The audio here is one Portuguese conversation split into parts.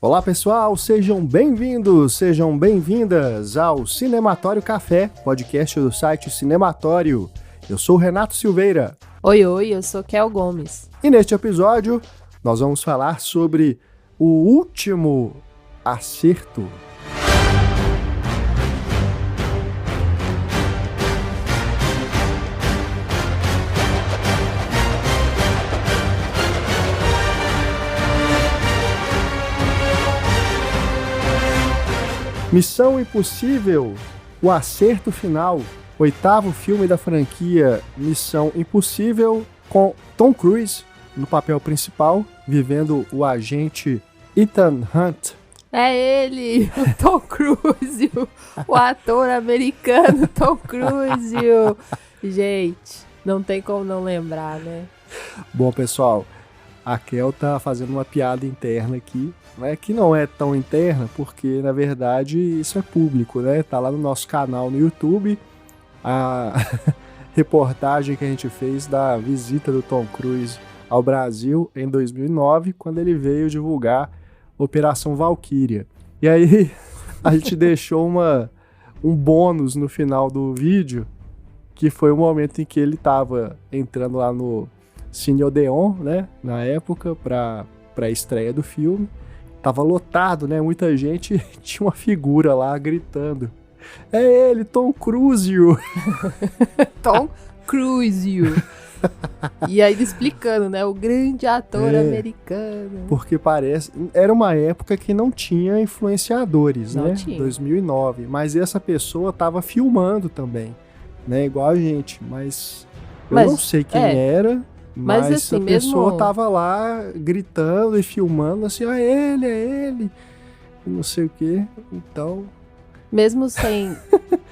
Olá pessoal, sejam bem-vindos, sejam bem-vindas ao Cinematório Café, podcast do site Cinematório. Eu sou o Renato Silveira. Oi, eu sou Kel Gomes. E neste episódio nós vamos falar sobre o último acerto. Missão Impossível, o acerto final, oitavo filme da franquia Missão Impossível, com Tom Cruise no papel principal, vivendo o agente Ethan Hunt. É ele, o Tom Cruise, o ator americano Tom Cruise. Gente, não tem como não lembrar, né? Bom, pessoal, a Kel tá fazendo uma piada interna aqui, né, que não é tão interna, porque, na verdade, isso é público, né? Tá lá no nosso canal no YouTube, a reportagem que a gente fez da visita do Tom Cruise ao Brasil em 2009, quando ele veio divulgar Operação Valkyria. E aí, a gente deixou um bônus no final do vídeo, que foi o momento em que ele tava entrando lá no Cine Odeon, né, na época, para a estreia do filme. Tava lotado, né, muita gente, tinha uma figura lá gritando: é ele, Tom Cruise! Tom Cruise! E aí ele explicando, né, o grande ator americano. Porque era uma época que não tinha influenciadores, não né, tinha. 2009, mas essa pessoa tava filmando também, né, igual a gente, mas eu não sei quem era. Mas assim, a pessoa mesmo tava lá gritando e filmando assim, é ele, e não sei o que, então... Mesmo sem...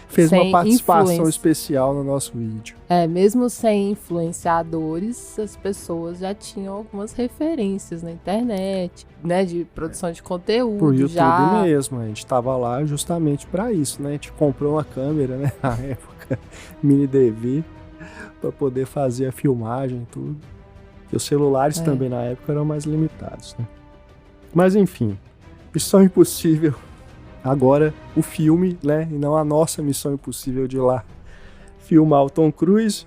Fez sem uma participação especial no nosso vídeo. Mesmo sem influenciadores, as pessoas já tinham algumas referências na internet, né, de produção de conteúdo. Por YouTube já... mesmo, a gente tava lá justamente pra isso, né, a gente comprou uma câmera, né, na época, mini DV, para poder fazer a filmagem e tudo. E os celulares também na época eram mais limitados, né? Mas enfim, Missão Impossível, agora o filme, né? E não a nossa Missão Impossível de ir lá filmar o Tom Cruise.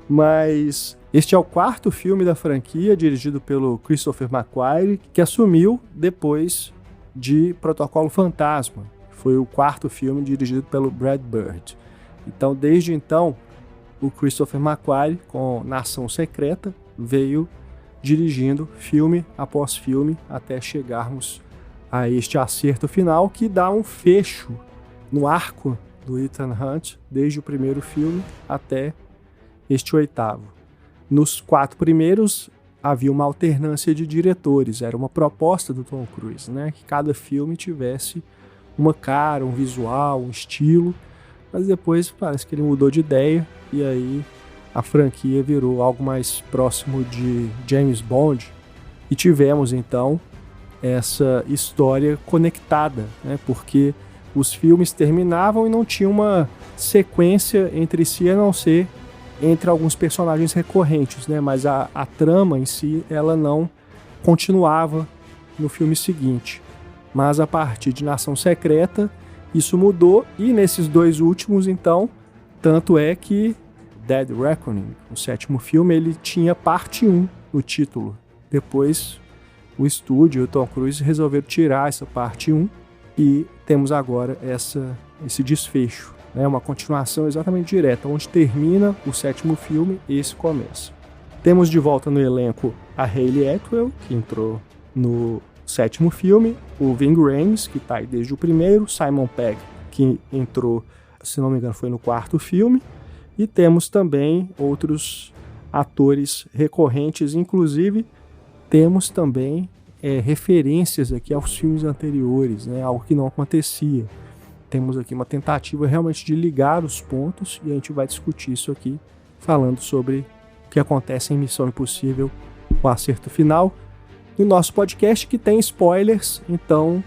Mas este é o quarto filme da franquia, dirigido pelo Christopher McQuarrie, que assumiu depois de Protocolo Fantasma. Foi o quarto filme dirigido pelo Brad Bird. Então, desde então, o Christopher McQuarrie, com Nação Secreta, veio dirigindo filme após filme até chegarmos a este acerto final, que dá um fecho no arco do Ethan Hunt, desde o primeiro filme até este oitavo. Nos quatro primeiros havia uma alternância de diretores, era uma proposta do Tom Cruise, né? Que cada filme tivesse uma cara, um visual, um estilo, mas depois parece que ele mudou de ideia e aí a franquia virou algo mais próximo de James Bond e tivemos então essa história conectada, né? Porque os filmes terminavam e não tinha uma sequência entre si, a não ser entre alguns personagens recorrentes, né? Mas a trama em si ela não continuava no filme seguinte. Mas a partir de Nação Secreta isso mudou e nesses dois últimos, então, tanto é que Dead Reckoning, o sétimo filme, ele tinha parte 1 no título. Depois, o estúdio e o Tom Cruise resolveram tirar essa parte 1 e temos agora esse desfecho, né? Uma continuação exatamente direta, onde termina o sétimo filme e esse começa. Temos de volta no elenco a Hayley Atwell, que entrou no sétimo filme, o Ving Rhames, que está aí desde o primeiro, Simon Pegg, que entrou, se não me engano, foi no quarto filme, e temos também outros atores recorrentes, inclusive temos também referências aqui aos filmes anteriores, né, algo que não acontecia. Temos aqui uma tentativa realmente de ligar os pontos e a gente vai discutir isso aqui, falando sobre o que acontece em Missão Impossível, o acerto final, no nosso podcast, que tem spoilers, então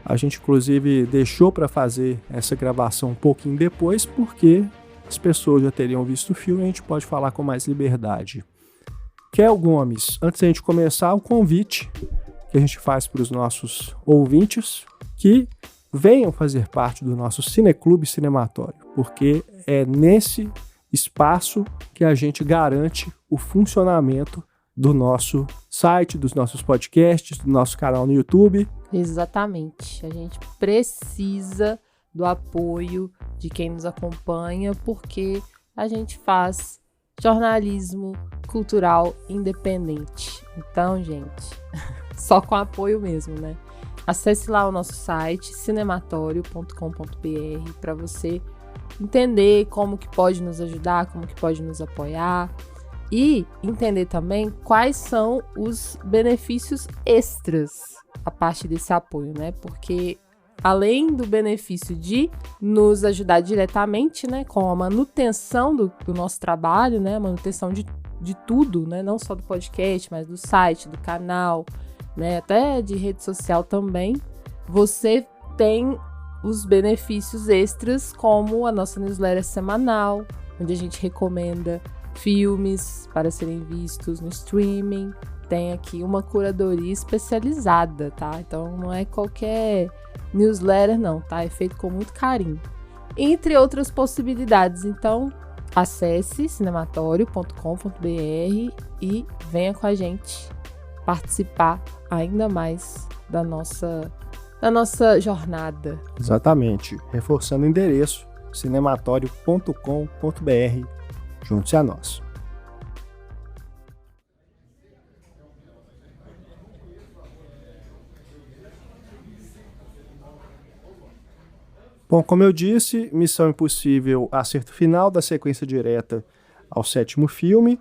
a gente inclusive deixou para fazer essa gravação um pouquinho depois, porque as pessoas já teriam visto o filme e a gente pode falar com mais liberdade. Kel Gomes, antes da gente começar, o convite que a gente faz para os nossos ouvintes que venham fazer parte do nosso Cineclube Cinematório, porque é nesse espaço que a gente garante o funcionamento do nosso site, dos nossos podcasts, do nosso canal no YouTube. Exatamente. A gente precisa do apoio de quem nos acompanha, porque a gente faz jornalismo cultural independente. Então, gente, só com apoio mesmo, né? Acesse lá o nosso site, cinematório.com.br, para você entender como que pode nos ajudar, como que pode nos apoiar e entender também quais são os benefícios extras a partir desse apoio, né? Porque além do benefício de nos ajudar diretamente, né, com a manutenção do nosso trabalho, né, a manutenção de tudo, né, não só do podcast, mas do site, do canal, né, até de rede social também, você tem os benefícios extras, como a nossa newsletter semanal, onde a gente recomenda filmes para serem vistos no streaming. Tem aqui uma curadoria especializada, tá? Então não é qualquer newsletter não, tá? É feito com muito carinho. Entre outras possibilidades, então acesse cinematório.com.br e venha com a gente participar ainda mais da nossa jornada. Exatamente. Reforçando o endereço, cinematório.com.br. Junte-se a nós. Bom, como eu disse, Missão Impossível, acerto final da sequência direta ao 7º filme,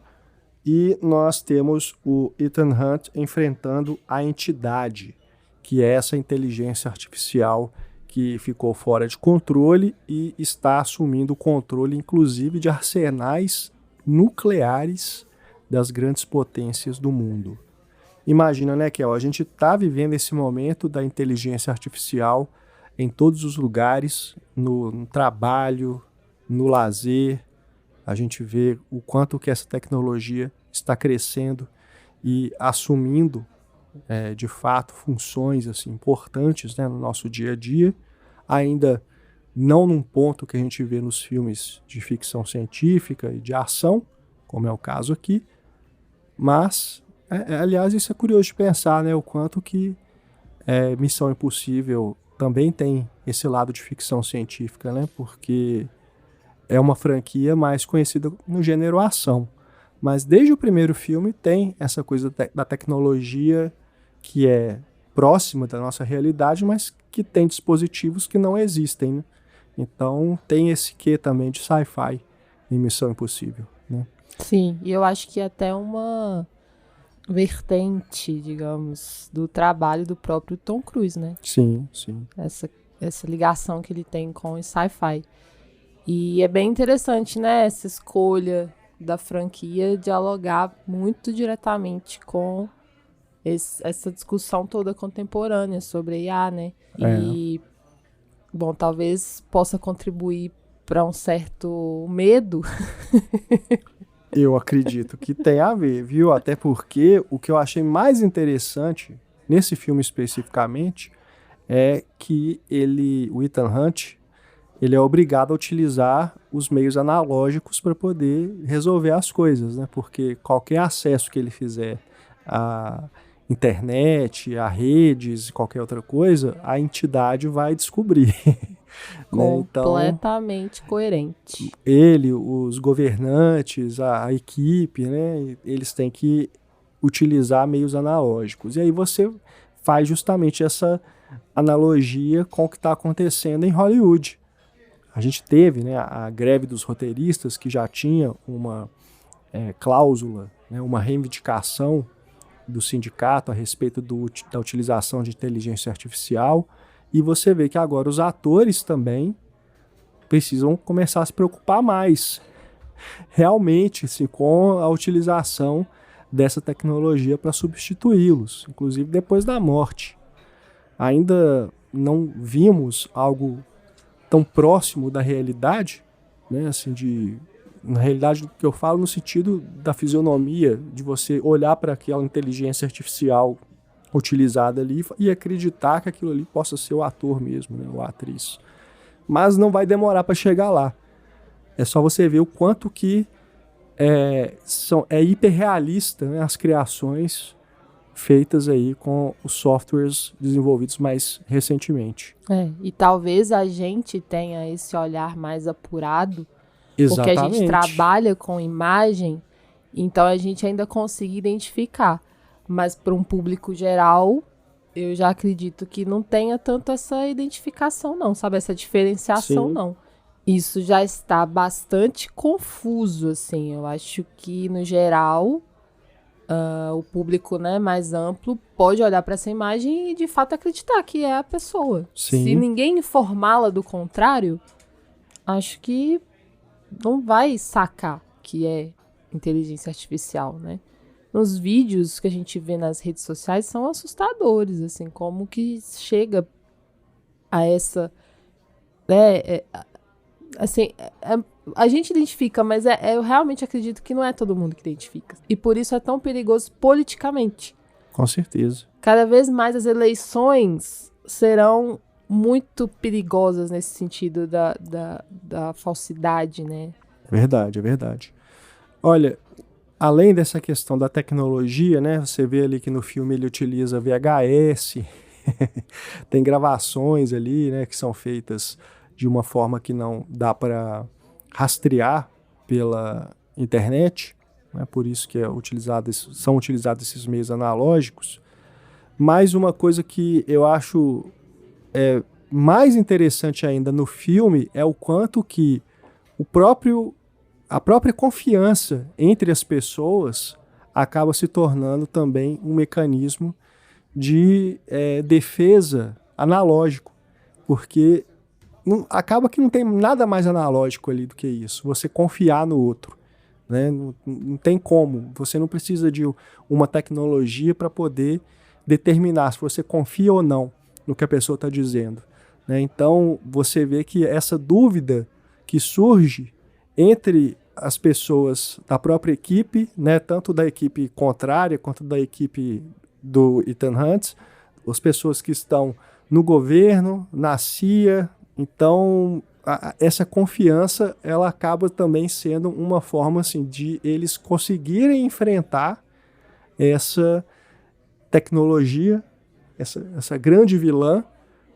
e nós temos o Ethan Hunt enfrentando a entidade, que é essa inteligência artificial que ficou fora de controle e está assumindo o controle, inclusive, de arsenais nucleares das grandes potências do mundo. Imagina, né, Kel? A gente está vivendo esse momento da inteligência artificial em todos os lugares, no trabalho, no lazer. A gente vê o quanto que essa tecnologia está crescendo e assumindo, de fato, funções assim, importantes, né, no nosso dia a dia. Ainda não num ponto que a gente vê nos filmes de ficção científica e de ação, como é o caso aqui, mas, aliás, isso é curioso de pensar, né, o quanto que Missão Impossível também tem esse lado de ficção científica, né? Porque é uma franquia mais conhecida no gênero ação. Mas desde o primeiro filme tem essa coisa da tecnologia que é próxima da nossa realidade, mas que tem dispositivos que não existem, né? Então tem esse quê também de sci-fi em Missão Impossível, né? Sim, e eu acho que é até uma vertente, digamos, do trabalho do próprio Tom Cruise, né? Sim, sim. Essa ligação que ele tem com o sci-fi. E é bem interessante, né? Essa escolha da franquia dialogar muito diretamente com essa discussão toda contemporânea sobre IA, né? E, bom, talvez possa contribuir para um certo medo. Eu acredito que tem a ver, viu? Até porque o que eu achei mais interessante nesse filme especificamente é que o Ethan Hunt, ele é obrigado a utilizar os meios analógicos para poder resolver as coisas, né? Porque qualquer acesso que ele fizer à internet, a redes, qualquer outra coisa, a entidade vai descobrir. Completamente então, coerente. Ele, os governantes, a equipe, né, eles têm que utilizar meios analógicos. E aí você faz justamente essa analogia com o que está acontecendo em Hollywood. A gente teve, né, a greve dos roteiristas, que já tinha uma cláusula, né, uma reivindicação do sindicato a respeito da utilização de inteligência artificial. E você vê que agora os atores também precisam começar a se preocupar mais, realmente, assim, com a utilização dessa tecnologia para substituí-los, inclusive depois da morte. Ainda não vimos algo tão próximo da realidade, né, assim, na realidade que eu falo no sentido da fisionomia, de você olhar para aquela inteligência artificial utilizada ali e acreditar que aquilo ali possa ser o ator mesmo, né, ou a atriz. Mas não vai demorar para chegar lá. É só você ver o quanto que é hiperrealista, né, as criações feitas aí com os softwares desenvolvidos mais recentemente. E talvez a gente tenha esse olhar mais apurado, porque a gente Exatamente. trabalha com imagem, então a gente ainda consegue identificar. Mas para um público geral, eu já acredito que não tenha tanto essa identificação não, sabe? Essa diferenciação Sim. não. Isso já está bastante confuso, assim. Eu acho que, no geral, o público, né, mais amplo pode olhar para essa imagem e, de fato, acreditar que é a pessoa. Sim. Se ninguém informá-la do contrário, acho que não vai sacar que é inteligência artificial, né? Nos vídeos que a gente vê nas redes sociais são assustadores, assim, como que chega a essa... né, a gente identifica, mas eu realmente acredito que não é todo mundo que identifica. E por isso é tão perigoso politicamente. Com certeza. Cada vez mais as eleições serão muito perigosas nesse sentido da falsidade, né? Verdade, é verdade. Olha, além dessa questão da tecnologia, né? Você vê ali que no filme ele utiliza VHS, tem gravações ali, né? Que são feitas de uma forma que não dá para rastrear pela internet, né? Por isso que são utilizados esses meios analógicos. Mas uma coisa que eu acho mais interessante ainda no filme é o quanto que a própria confiança entre as pessoas acaba se tornando também um mecanismo de defesa analógico, porque acaba que não tem nada mais analógico ali do que isso, você confiar no outro, né? Não tem como, você não precisa de uma tecnologia para poder determinar se você confia ou não no que a pessoa está dizendo, né? Então você vê que essa dúvida que surge entre as pessoas da própria equipe, né, tanto da equipe contrária quanto da equipe do Ethan Hunt, as pessoas que estão no governo, na CIA. Então, essa confiança, ela acaba também sendo uma forma assim, de eles conseguirem enfrentar essa tecnologia, essa grande vilã,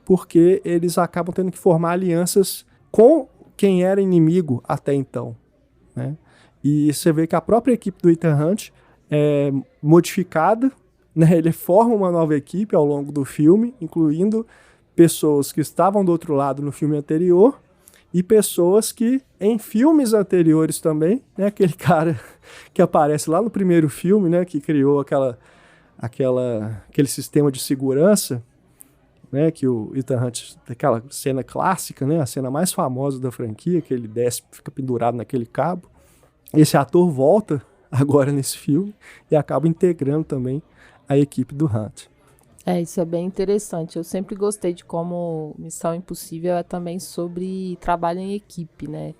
porque eles acabam tendo que formar alianças com quem era inimigo até então, né? E você vê que a própria equipe do Ethan Hunt é modificada, né? Ele forma uma nova equipe ao longo do filme, incluindo pessoas que estavam do outro lado no filme anterior e pessoas que em filmes anteriores também, né, aquele cara que aparece lá no primeiro filme, né, que criou aquele sistema de segurança, né, que o Ethan Hunt, aquela cena clássica, né, a cena mais famosa da franquia, que ele desce, fica pendurado naquele cabo. Esse ator volta agora nesse filme e acaba integrando também a equipe do Hunt. Isso é bem interessante. Eu sempre gostei de como Missão Impossível é também sobre trabalho em equipe, né?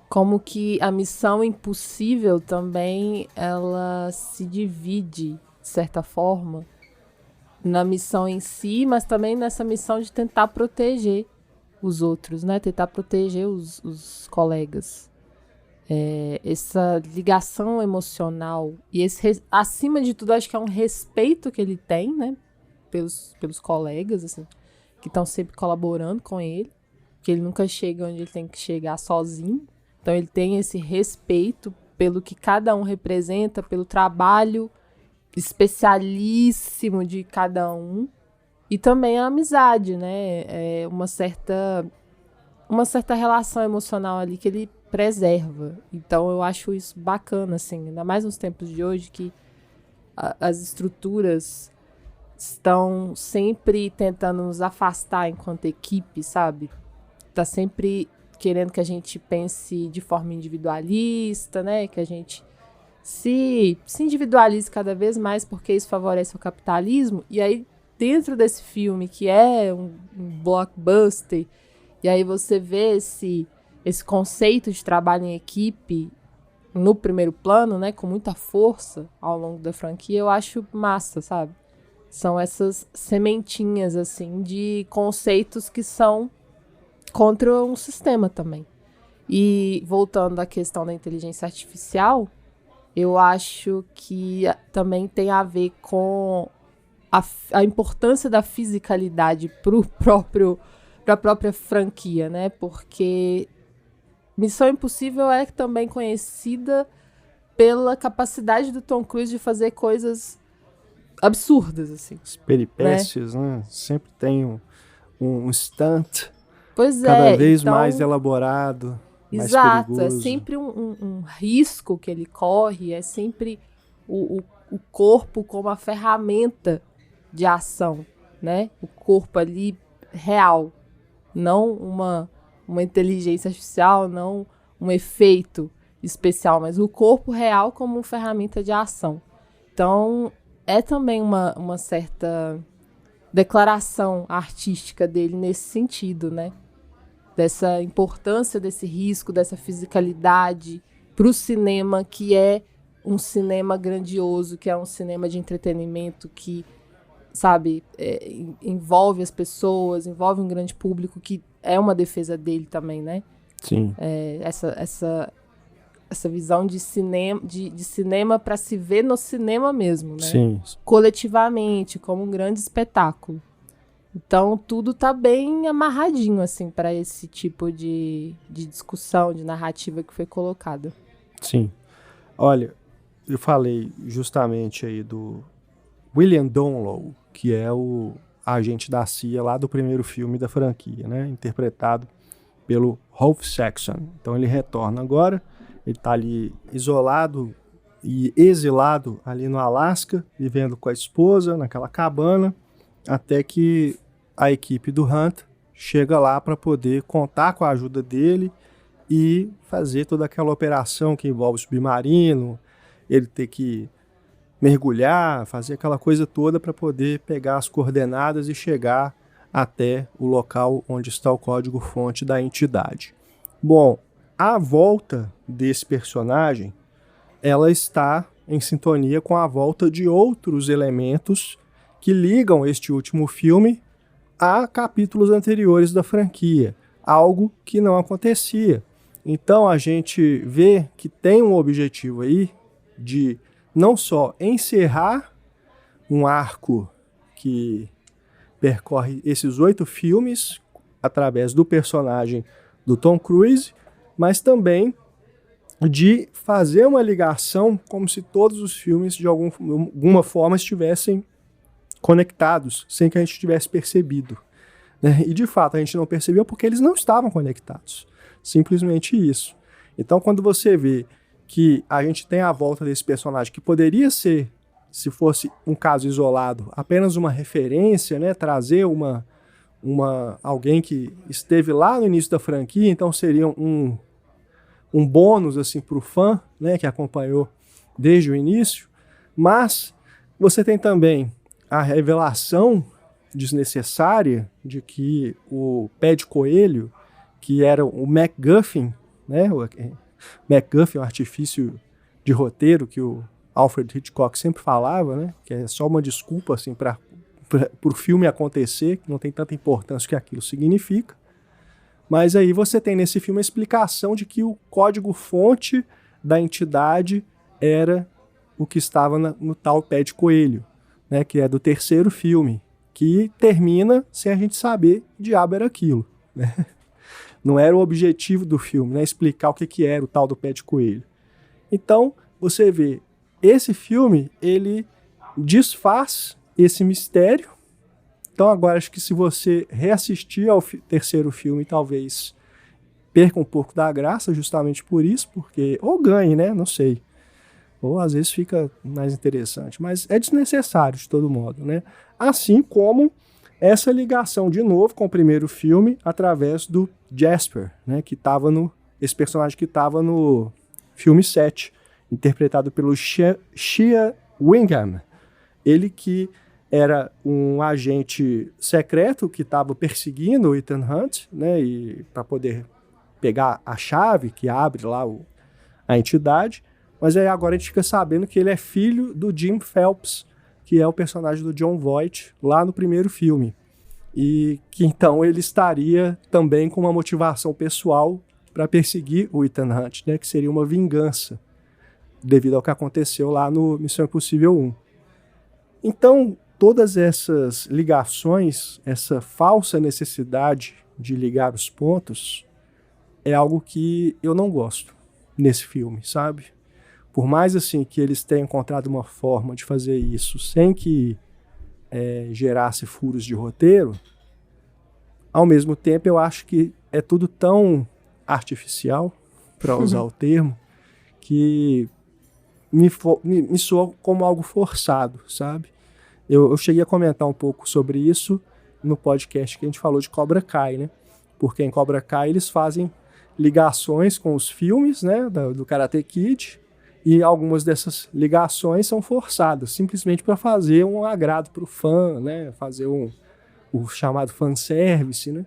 Como que a Missão Impossível também, ela se divide, de certa forma, na missão em si, mas também nessa missão de tentar proteger os outros, né? Tentar proteger os colegas. Essa ligação emocional e acima de tudo, acho que é um respeito que ele tem, né? Pelos colegas, assim, que estão sempre colaborando com ele, que ele nunca chega onde ele tem que chegar sozinho. Então ele tem esse respeito pelo que cada um representa, pelo trabalho especialíssimo de cada um, e também a amizade, né? Uma certa relação emocional ali que ele preserva. Então eu acho isso bacana, assim, ainda mais nos tempos de hoje que as estruturas estão sempre tentando nos afastar enquanto equipe, sabe? Tá sempre querendo que a gente pense de forma individualista, né? Que a gente se individualize cada vez mais, porque isso favorece o capitalismo. E aí, dentro desse filme, que é um blockbuster, e aí você vê esse conceito de trabalho em equipe no primeiro plano, né? Com muita força ao longo da franquia, eu acho massa, sabe? São essas sementinhas, assim, de conceitos que são contra um sistema também. E voltando à questão da inteligência artificial, eu acho que também tem a ver com a importância da fisicalidade para a própria franquia, né? Porque Missão Impossível é também conhecida pela capacidade do Tom Cruise de fazer coisas absurdas, assim. As peripécias, né? Sempre tem um stunt Pois cada é, vez então, mais elaborado, mais exato, perigoso. é sempre um risco que ele corre, é sempre o corpo como a ferramenta de ação, né? O corpo ali real, não uma inteligência artificial, não um efeito especial, mas o corpo real como ferramenta de ação. Então, é também uma certa declaração artística dele nesse sentido, né? Dessa importância desse risco, dessa fisicalidade para o cinema, que é um cinema grandioso, que é um cinema de entretenimento, que, sabe, envolve as pessoas, envolve um grande público, que é uma defesa dele também, né? Sim. Essa visão de cinema para se ver no cinema mesmo, né? Sim. Coletivamente, como um grande espetáculo. Então, tudo tá bem amarradinho, assim, para esse tipo de discussão, de narrativa que foi colocada. Sim. Olha, eu falei justamente aí do William Donlow, que é o agente da CIA lá do primeiro filme da franquia, né? Interpretado pelo Rolf Saxon. Então, ele retorna agora, ele tá ali isolado e exilado ali no Alasca, vivendo com a esposa naquela cabana, até que a equipe do Hunt chega lá para poder contar com a ajuda dele e fazer toda aquela operação que envolve o submarino, ele ter que mergulhar, fazer aquela coisa toda para poder pegar as coordenadas e chegar até o local onde está o código-fonte da entidade. Bom, a volta desse personagem, ela está em sintonia com a volta de outros elementos que ligam este último filme a capítulos anteriores da franquia, algo que não acontecia. Então a gente vê que tem um objetivo aí de não só encerrar um arco que percorre esses 8 filmes através do personagem do Tom Cruise, mas também de fazer uma ligação como se todos os filmes de alguma forma estivessem conectados, sem que a gente tivesse percebido, né? E de fato a gente não percebeu porque eles não estavam conectados, simplesmente isso. Então quando você vê que a gente tem a volta desse personagem que poderia ser, se fosse um caso isolado, apenas uma referência, né? Trazer alguém que esteve lá no início da franquia, então seria um bônus assim, para o fã, né? Que acompanhou desde o início, mas você tem também a revelação desnecessária de que o pé de coelho, que era o MacGuffin, né? O MacGuffin é um artifício de roteiro que o Alfred Hitchcock sempre falava, né? Que é só uma desculpa assim, para o filme acontecer, que não tem tanta importância que aquilo significa. Mas aí você tem nesse filme a explicação de que o código-fonte da entidade era o que estava no tal pé de coelho, né, que é do terceiro filme, que termina sem a gente saber que diabo era aquilo, né? Não era o objetivo do filme, né, explicar o que era o tal do pé de coelho. Então, você vê, esse filme, ele desfaz esse mistério. Então agora acho que se você reassistir ao terceiro filme, talvez perca um pouco da graça justamente por isso, porque ou ganhe, né, não sei. Ou às vezes fica mais interessante, mas é desnecessário de todo modo, né? Assim como essa ligação de novo com o primeiro filme através do Jasper, né? Esse personagem que estava no filme 7, interpretado pelo Shea Wingham. Ele que era um agente secreto que estava perseguindo o Ethan Hunt, né? E para poder pegar a chave que abre lá a entidade. Mas aí agora a gente fica sabendo que ele é filho do Jim Phelps, que é o personagem do Jon Voight lá no primeiro filme. E que então ele estaria também com uma motivação pessoal para perseguir o Ethan Hunt, né, que seria uma vingança devido ao que aconteceu lá no Missão Impossível 1. Então, todas essas ligações, essa falsa necessidade de ligar os pontos, é algo que eu não gosto nesse filme, sabe? Por mais assim que eles tenham encontrado uma forma de fazer isso sem que gerasse furos de roteiro, ao mesmo tempo eu acho que é tudo tão artificial, para usar o termo, que me soa como algo forçado, sabe? Eu cheguei a comentar um pouco sobre isso no podcast que a gente falou de Cobra Kai, né? Porque em Cobra Kai eles fazem ligações com os filmes, né, do Karate Kid, e algumas dessas ligações são forçadas, simplesmente para fazer um agrado para o fã, né? Fazer o chamado fanservice, né?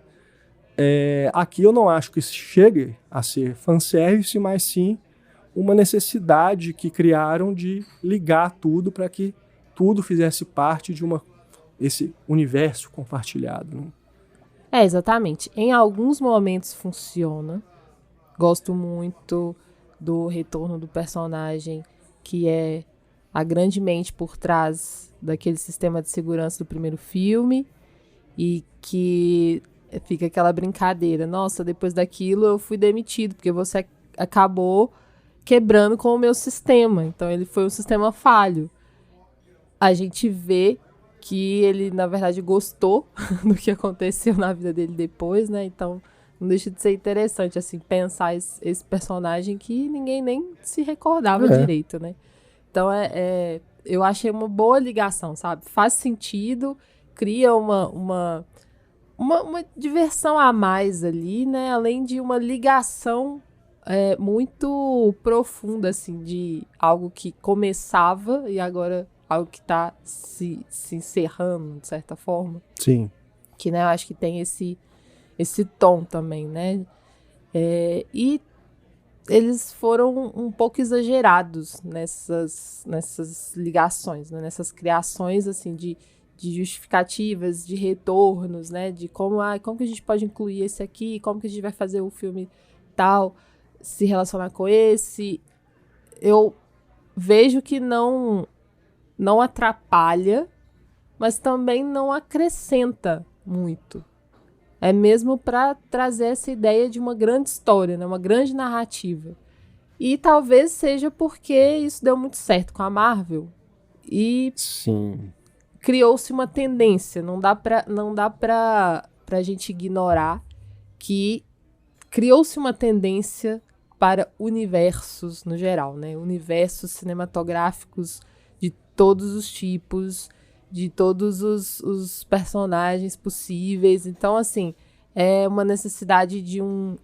Aqui eu não acho que chegue a ser fanservice, mas sim uma necessidade que criaram de ligar tudo para que tudo fizesse parte de esse universo compartilhado. Né? Exatamente. Em alguns momentos funciona. Gosto muito do retorno do personagem, que é a grande mente por trás daquele sistema de segurança do primeiro filme, e que fica aquela brincadeira. Nossa, depois daquilo eu fui demitido, porque você acabou quebrando com o meu sistema. Então ele foi um sistema falho. A gente vê que ele, na verdade, gostou do que aconteceu na vida dele depois, né? Então não deixa de ser interessante, assim, pensar esse personagem que ninguém nem se recordava direito, né? Então eu achei uma boa ligação, sabe? Faz sentido, cria uma diversão a mais ali, né? Além de uma ligação muito profunda, assim, de algo que começava e agora algo que está se encerrando, de certa forma. Sim. Que, né, eu acho que tem esse tom também, né? E eles foram um pouco exagerados nessas ligações, né? Nessas criações, assim, de justificativas, de retornos, né? De como que a gente pode incluir esse aqui, como que a gente vai fazer o filme tal se relacionar com esse. Eu vejo que não atrapalha, mas também não acrescenta muito. É mesmo para trazer essa ideia de uma grande história, né? Uma grande narrativa. E talvez seja porque isso deu muito certo com a Marvel. E sim, criou-se uma tendência. Não dá pra gente ignorar que criou-se uma tendência para universos no geral, né? Universos cinematográficos de todos os tipos, de todos os personagens possíveis. Então, assim, é uma necessidade de um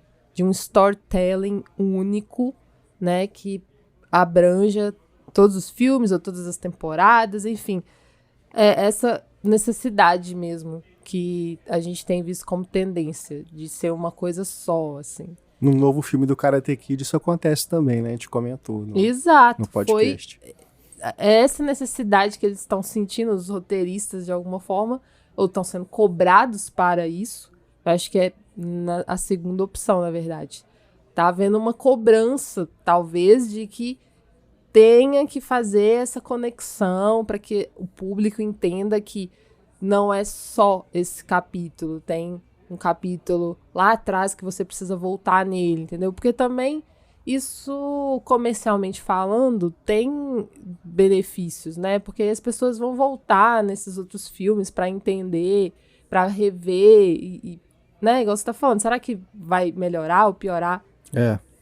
storytelling único, né? Que abranja todos os filmes ou todas as temporadas, enfim. É essa necessidade mesmo que a gente tem visto como tendência de ser uma coisa só, assim. No novo filme do Karate Kid isso acontece também, né? A gente comentou no podcast. Essa necessidade que eles estão sentindo, os roteiristas, de alguma forma, ou estão sendo cobrados para isso. Eu acho que é a segunda opção, na verdade. Tá havendo uma cobrança, talvez, de que tenha que fazer essa conexão para que o público entenda que não é só esse capítulo, tem um capítulo lá atrás que você precisa voltar nele, entendeu? Porque também isso, comercialmente falando, tem benefícios, né? Porque as pessoas vão voltar nesses outros filmes para entender, para rever e, né? Igual você tá falando, será que vai melhorar ou piorar?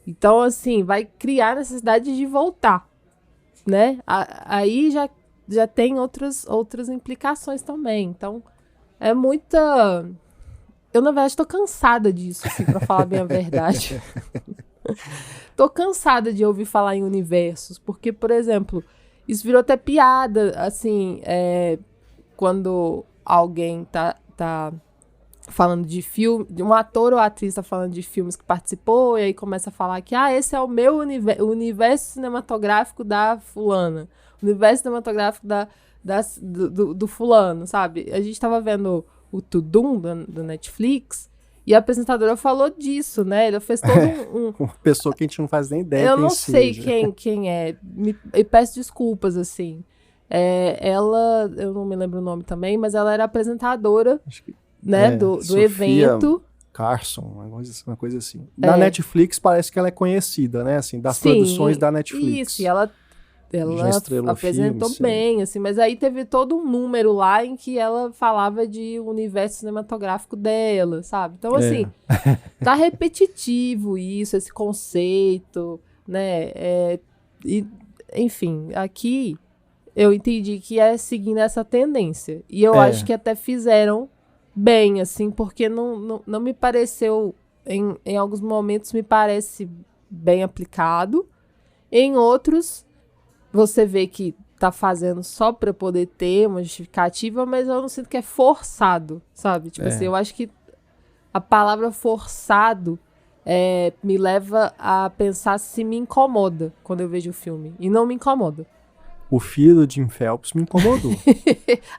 Então, assim, vai criar a necessidade de voltar, né? Aí já tem outras implicações também. Então, é muita... Eu, na verdade, tô cansada disso, assim, pra falar bem a verdade. Tô cansada de ouvir falar em universos, porque, por exemplo, isso virou até piada, assim, quando alguém tá falando de filme, um ator ou atriz tá falando de filmes que participou, e aí começa a falar que, esse é o meu universo cinematográfico da fulana, universo cinematográfico do fulano, sabe? A gente tava vendo o Tudum do Netflix e a apresentadora falou disso, né? Ela fez todo Uma pessoa que a gente não faz nem ideia eu quem não sei seja. quem é. E peço desculpas, assim. Ela, eu não me lembro o nome também, mas ela era apresentadora, Acho que né, do Sofia evento. Carson, uma coisa assim. Na Netflix parece que ela é conhecida, né? Assim, das produções da Netflix. Isso, e ela Já estrelou apresentou filmes, bem, assim, mas aí teve todo um número lá em que ela falava de universo cinematográfico dela, sabe? Então, assim, tá repetitivo isso, esse conceito, né? Enfim, aqui eu entendi que é seguindo essa tendência. E eu acho que até fizeram bem, assim, porque não me pareceu, em alguns momentos me parece bem aplicado, em outros você vê que tá fazendo só pra poder ter uma justificativa, mas eu não sinto que é forçado, sabe? Tipo assim, eu acho que a palavra forçado me leva a pensar se me incomoda quando eu vejo o filme. E não me incomoda. O filho do Jim Phelps me incomodou.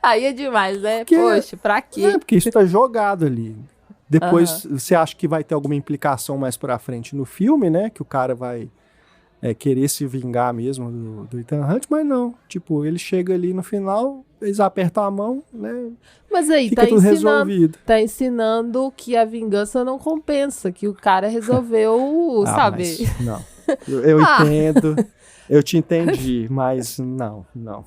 Aí é demais, né? Porque, Poxa, pra quê? porque isso tá jogado ali. Depois, você acha que vai ter alguma implicação mais pra frente no filme, né? Que o cara vai querer se vingar mesmo do Ethan Hunt, mas não. Tipo, ele chega ali no final, eles apertam a mão, né? Mas aí, Fica tudo resolvido. tá ensinando que a vingança não compensa, que o cara resolveu, sabe? Mas, não. Eu entendo. Eu te entendi, mas não. No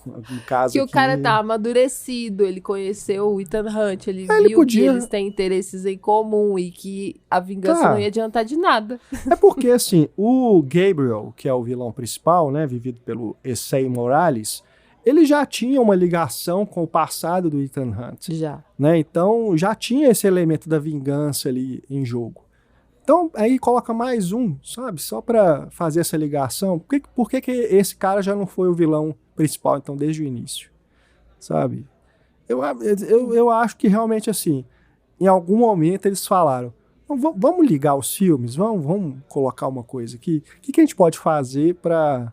caso que o aqui, cara tá amadurecido, ele conheceu o Ethan Hunt, ele viu podia... que eles têm interesses em comum e que a vingança não ia adiantar de nada. É porque, assim, o Gabriel, que é o vilão principal, né, vivido pelo Essay Morales, ele já tinha uma ligação com o passado do Ethan Hunt. Já. Né? Então, já tinha esse elemento da vingança ali em jogo. Então, aí coloca mais um, sabe? Só pra fazer essa ligação. Por que esse cara já não foi o vilão principal, então, desde o início? Sabe? Eu acho que realmente, assim, em algum momento eles falaram, vamos ligar os filmes, vamos colocar uma coisa aqui. O que a gente pode fazer pra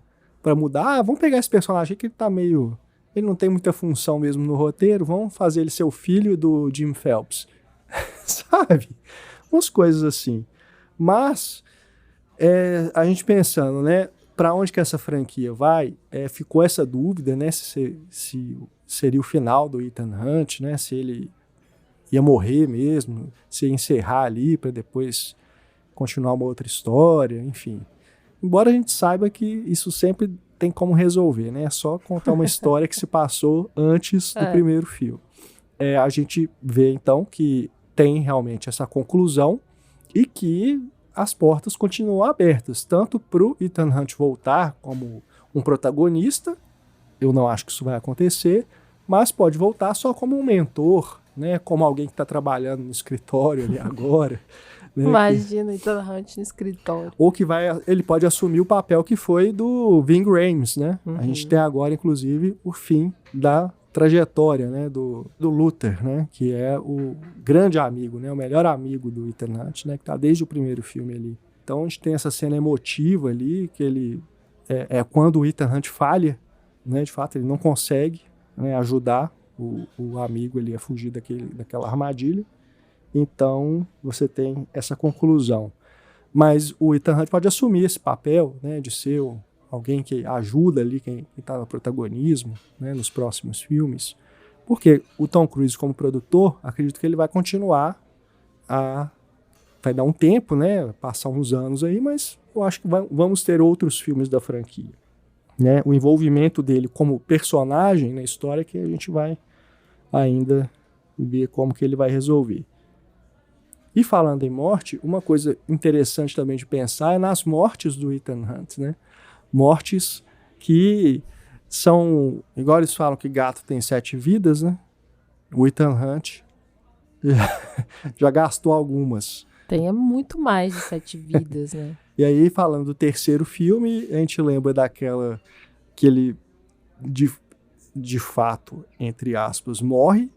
mudar? Vamos pegar esse personagem aqui que ele tá meio... Ele não tem muita função mesmo no roteiro, vamos fazer ele ser o filho do Jim Phelps. Sabe? Umas coisas assim. Mas, a gente pensando, né, para onde que essa franquia vai, ficou essa dúvida, né, se seria o final do Ethan Hunt, né, se ele ia morrer mesmo, se ia encerrar ali para depois continuar uma outra história, enfim. Embora a gente saiba que isso sempre tem como resolver, né, é só contar uma história que se passou antes do primeiro filme. A gente vê, então, que tem realmente essa conclusão, e que as portas continuam abertas, tanto para o Ethan Hunt voltar como um protagonista, eu não acho que isso vai acontecer, mas pode voltar só como um mentor, né, como alguém que está trabalhando no escritório ali agora. Né, Imagina, Ethan Hunt no escritório. Ou que ele pode assumir o papel que foi do Ving Rhames, né? A gente tem agora, inclusive, o fim da trajetória, né, do Luther, né, que é o grande amigo, né, o melhor amigo do Ethan Hunt, né, que tá desde o primeiro filme ali. Então a gente tem essa cena emotiva ali, que ele quando o Ethan Hunt falha, né, de fato ele não consegue, né, ajudar o amigo ali a fugir daquela armadilha. Então você tem essa conclusão. Mas o Ethan Hunt pode assumir esse papel, né, de ser alguém que ajuda ali quem está no protagonismo, né, nos próximos filmes. Porque o Tom Cruise, como produtor, acredito que ele vai continuar vai dar um tempo, né, passar uns anos aí, mas eu acho que vamos ter outros filmes da franquia. Né? O envolvimento dele como personagem na história que a gente vai ainda ver como que ele vai resolver. E falando em morte, uma coisa interessante também de pensar é nas mortes do Ethan Hunt, né? Mortes que são, igual eles falam que gato tem 7 vidas, né? O Ethan Hunt já gastou algumas. Tem muito mais de 7 vidas, né? E aí, falando do terceiro filme, a gente lembra daquela que ele, de fato, entre aspas, morre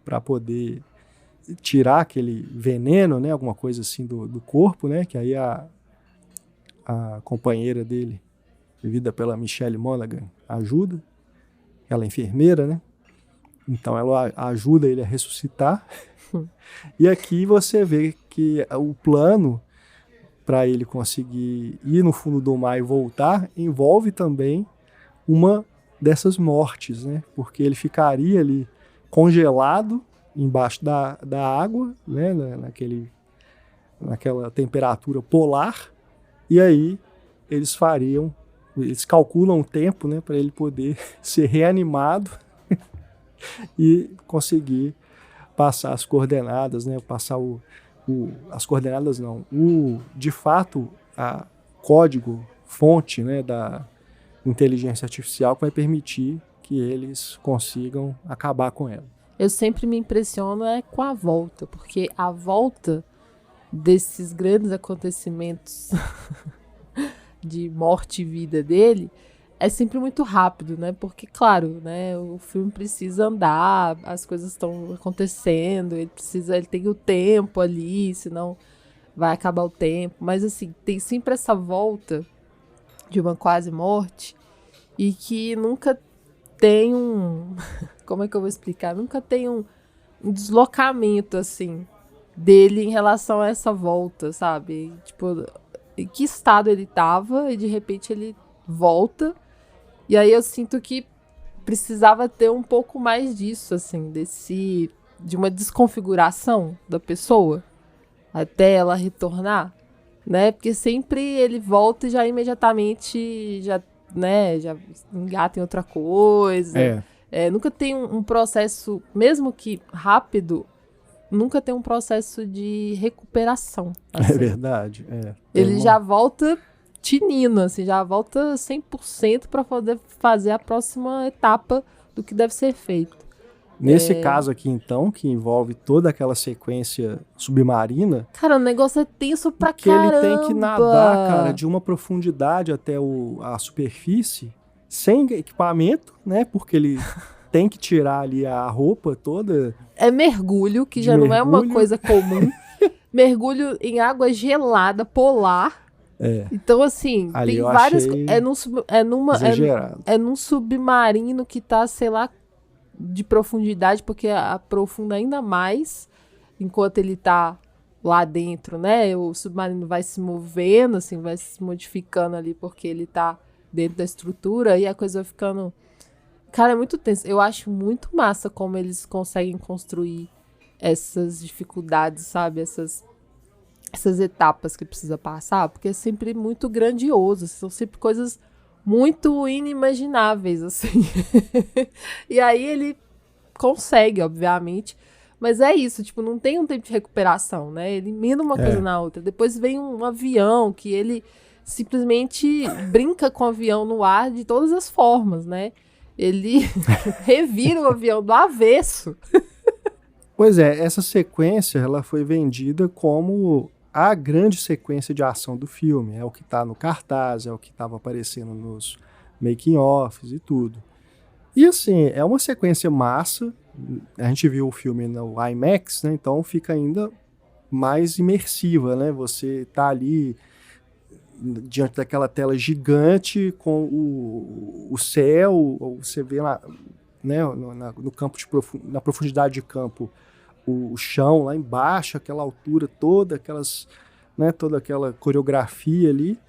para poder tirar aquele veneno, né? Alguma coisa assim do corpo, né? Que aí a companheira dele, vivida pela Michelle Monaghan, ajuda. ela é enfermeira, né? Então ela ajuda ele a ressuscitar. E aqui você vê que o plano para ele conseguir ir no fundo do mar e voltar envolve também uma dessas mortes, né? Porque ele ficaria ali congelado embaixo da água, né? Naquela temperatura polar, e aí eles calculam o tempo, né, para ele poder ser reanimado e conseguir passar as coordenadas, né, passar as coordenadas não, de fato, a código fonte, né, da inteligência artificial que vai permitir que eles consigam acabar com ela. Eu sempre me impressiono com a volta, porque a volta desses grandes acontecimentos de morte e vida dele é sempre muito rápido, né? Porque, claro, né, o filme precisa andar, as coisas estão acontecendo, ele tem o tempo ali, senão vai acabar o tempo. Mas, assim, tem sempre essa volta de uma quase morte e que nunca tem como é que eu vou explicar? Nunca tem um deslocamento, assim, dele em relação a essa volta, sabe? Tipo, em que estado ele tava e de repente ele volta. E aí eu sinto que precisava ter um pouco mais disso, assim, de uma desconfiguração da pessoa até ela retornar, né? Porque sempre ele volta e já imediatamente já engata em outra coisa. Nunca tem um processo, mesmo que rápido, nunca tem um processo de recuperação. Assim. É verdade. Ele já volta tinino, assim, já volta 100% para poder fazer a próxima etapa do que deve ser feito. Nesse caso aqui, então, que envolve toda aquela sequência submarina... Cara, o negócio é tenso pra que caramba. Ele tem que nadar, cara, de uma profundidade até a superfície, sem equipamento, né? Porque ele tem que tirar ali a roupa toda. É mergulho, que já não é uma coisa comum. Mergulho em água gelada, polar. Então, assim, ali tem várias... É num submarino que tá, sei lá, de profundidade, porque aprofunda ainda mais enquanto ele tá lá dentro, né? O submarino vai se movendo, assim, vai se modificando ali porque ele tá dentro da estrutura e a coisa vai ficando... Cara, é muito tenso. Eu acho muito massa como eles conseguem construir essas dificuldades, sabe? Essas etapas que precisa passar, porque é sempre muito grandioso. São sempre coisas muito inimagináveis, assim. E aí ele consegue, obviamente. Mas é isso, tipo, não tem um tempo de recuperação, né? Ele emenda uma coisa na outra. Depois vem um avião que ele simplesmente brinca com o avião no ar de todas as formas, né? Ele revira o avião do avesso. Pois é, essa sequência ela foi vendida como a grande sequência de ação do filme. É o que está no cartaz, é o que estava aparecendo nos making-offs e tudo. E assim, é uma sequência massa. A gente viu o filme no IMAX, né? Então fica ainda mais imersiva, né? Você tá ali diante daquela tela gigante com o céu, você vê lá, né, no campo na profundidade de campo o chão lá embaixo, aquela altura toda, toda aquela coreografia ali.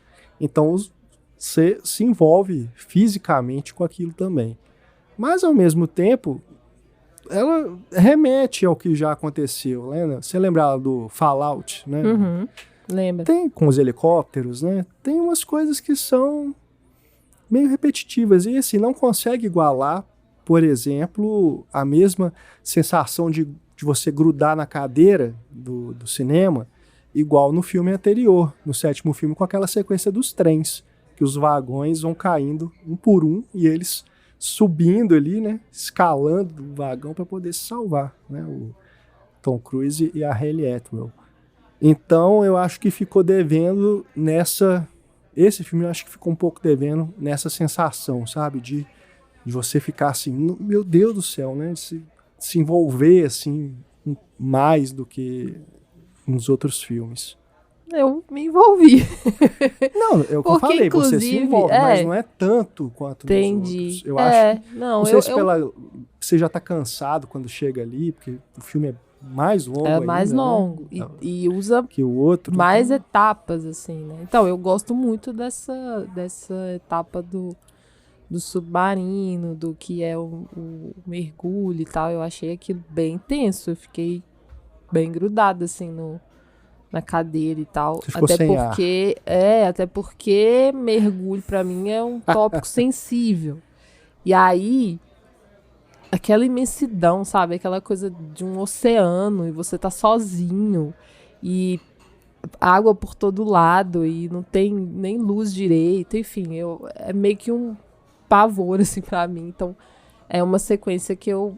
Então você se envolve fisicamente com aquilo também. Mas ao mesmo tempo, ela remete ao que já aconteceu, né? Você lembra do Fallout, né? Uhum, lembra. Tem com os helicópteros, né? Tem umas coisas que são meio repetitivas e assim, não consegue igualar, por exemplo, a mesma sensação de você grudar na cadeira do cinema, igual no filme anterior, no 7º filme, com aquela sequência dos trens, que os vagões vão caindo um por um e eles subindo ali, né, escalando o vagão para poder se salvar, né, o Tom Cruise e a Hayley Atwell. Então eu acho que ficou devendo esse filme eu acho que ficou um pouco devendo nessa sensação, sabe, de você ficar assim, meu Deus do céu, né, de se envolver assim mais do que nos outros filmes. eu me envolvi. Não, é o que eu Porque, falei, você se inclusive, envolve, mas não é tanto quanto nos Entendi. outros. Eu acho. Não, Não sei se você já tá cansado quando chega ali, porque o filme é mais longo é mais ainda, longo. né? E usa Que o outro. mais então... etapas, assim, né? Então, eu gosto muito dessa etapa do submarino, do que é o mergulho e tal. Eu achei aquilo bem intenso. Eu fiquei bem grudada, assim, na cadeira e tal. Você ficou sem ar. Até porque mergulho pra mim é um tópico sensível. E aí, aquela imensidão, sabe? Aquela coisa de um oceano e você tá sozinho e água por todo lado e não tem nem luz direito, enfim, é meio que um pavor, assim, pra mim. Então, é uma sequência que eu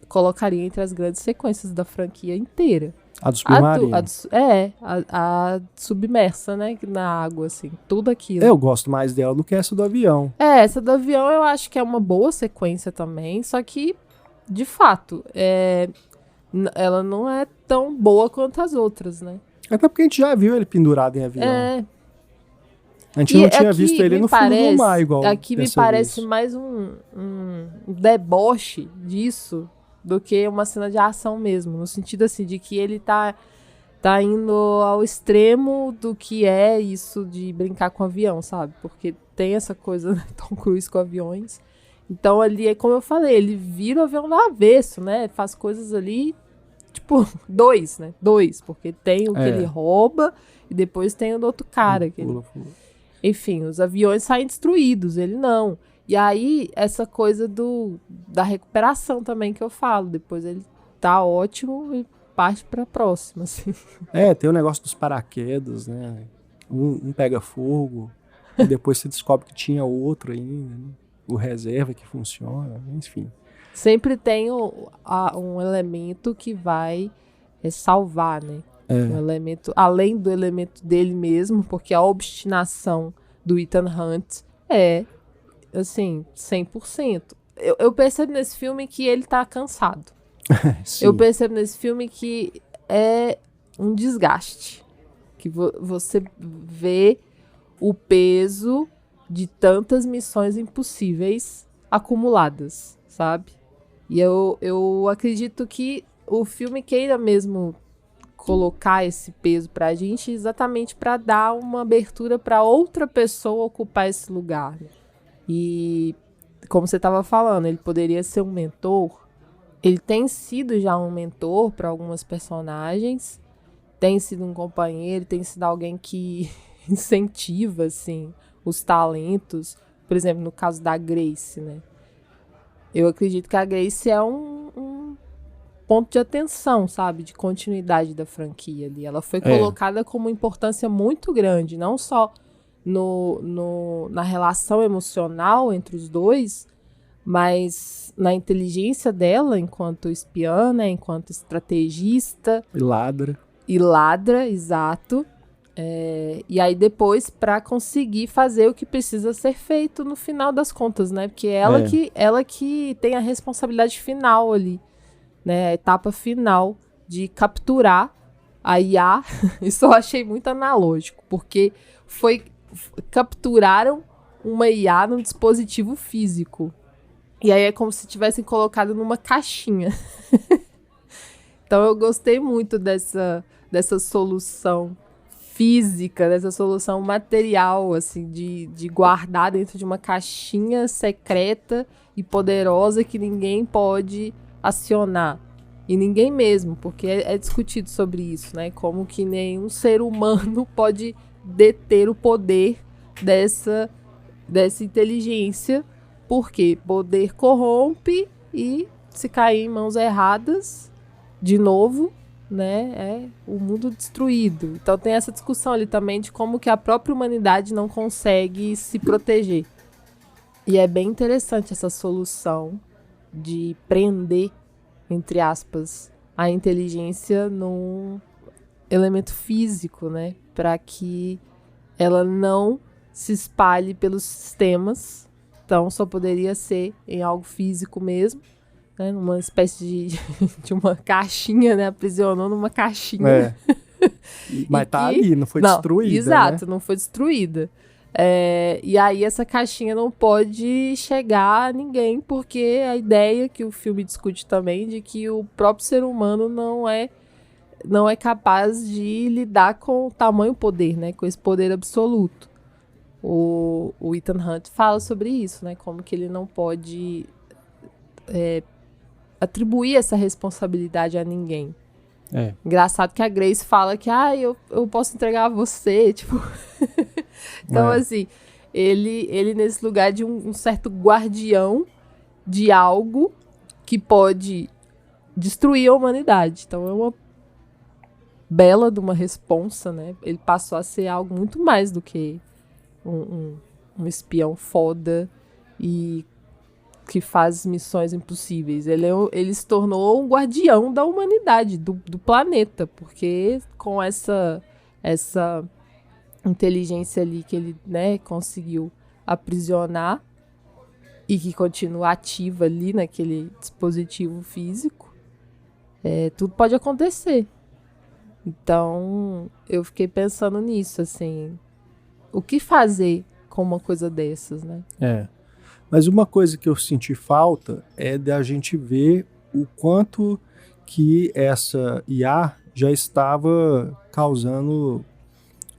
colocaria entre as grandes sequências da franquia inteira. A do submarino. A submersa, né? Na água, assim, tudo aquilo. Eu gosto mais dela do que essa do avião. Essa do avião eu acho que é uma boa sequência também, só que, de fato, ela não é tão boa quanto as outras, né? Até porque a gente já viu ele pendurado em avião. A gente E não tinha visto ele no fundo do mar igual. Aqui me parece mais um deboche disso do que uma cena de ação mesmo. No sentido assim, de que ele tá indo ao extremo do que é isso de brincar com avião, sabe? Porque tem essa coisa do Tom Cruise com aviões. Então ali é como eu falei, ele vira o avião do avesso, né? Faz coisas ali, tipo, dois, né? Porque tem o que ele rouba e depois tem o do outro cara. Enfim, os aviões saem destruídos, ele não. E aí, essa coisa da recuperação também que eu falo. Depois ele tá ótimo e parte pra próxima, assim. Tem o negócio dos paraquedas, né? Um pega fogo e depois você descobre que tinha outro ainda, né? O reserva que funciona, enfim. Sempre tem um elemento que vai salvar, né? Um elemento, além do elemento dele mesmo, porque a obstinação do Ethan Hunt é, assim, 100%. Eu percebo nesse filme que ele tá cansado. Eu percebo nesse filme que é um desgaste. Que você vê o peso de tantas missões impossíveis acumuladas, sabe? E eu acredito que o filme queira mesmo colocar esse peso pra gente exatamente para dar uma abertura para outra pessoa ocupar esse lugar. E como você estava falando, ele poderia ser um mentor. Ele tem sido já um mentor para algumas personagens, tem sido um companheiro, tem sido alguém que incentiva assim os talentos. Por exemplo, no caso da Grace, né? Eu acredito que a Grace é um ponto de atenção, sabe? De continuidade da franquia ali. Ela foi colocada com uma importância muito grande, não só na relação emocional entre os dois, mas na inteligência dela enquanto espiã, né? Enquanto estrategista. E ladra, exato. E aí depois para conseguir fazer o que precisa ser feito no final das contas, né? Porque ela que tem a responsabilidade final ali, né? A etapa final de capturar a IA. Isso eu achei muito analógico, porque capturaram uma IA num dispositivo físico. E aí é como se tivessem colocado numa caixinha. Então eu gostei muito dessa solução física, dessa solução material, assim, de guardar dentro de uma caixinha secreta e poderosa que ninguém pode acionar. E ninguém mesmo, porque é discutido sobre isso, né? Como que nenhum ser humano pode deter o poder dessa inteligência, porque poder corrompe e se cair em mãos erradas, de novo, né, é o mundo destruído. Então tem essa discussão ali também de como que a própria humanidade não consegue se proteger. E é bem interessante essa solução de prender, entre aspas, a inteligência num elemento físico, né, para que ela não se espalhe pelos sistemas. Então só poderia ser em algo físico mesmo, né, numa espécie de uma caixinha, né? Aprisionou numa caixinha. Mas tá que... ali, não foi destruída, exato, né? não foi destruída. E aí essa caixinha não pode chegar a ninguém, porque a ideia que o filme discute também de que o próprio ser humano não é capaz de lidar com o tamanho poder, né? Com esse poder absoluto. O Ethan Hunt fala sobre isso, né? Como que ele não pode atribuir essa responsabilidade a ninguém. Engraçado que a Grace fala que eu posso entregar a você, tipo... Então, assim, ele nesse lugar de um certo guardião de algo que pode destruir a humanidade. Então, é uma bela de uma responsa, né? Ele passou a ser algo muito mais do que um espião foda e que faz missões impossíveis. Ele se tornou um guardião da humanidade, do planeta, porque com essa inteligência ali que ele, né, conseguiu aprisionar e que continua ativa ali naquele dispositivo físico, tudo pode acontecer. Então, eu fiquei pensando nisso, assim, o que fazer com uma coisa dessas, né? Mas uma coisa que eu senti falta é da gente ver o quanto que essa IA já estava causando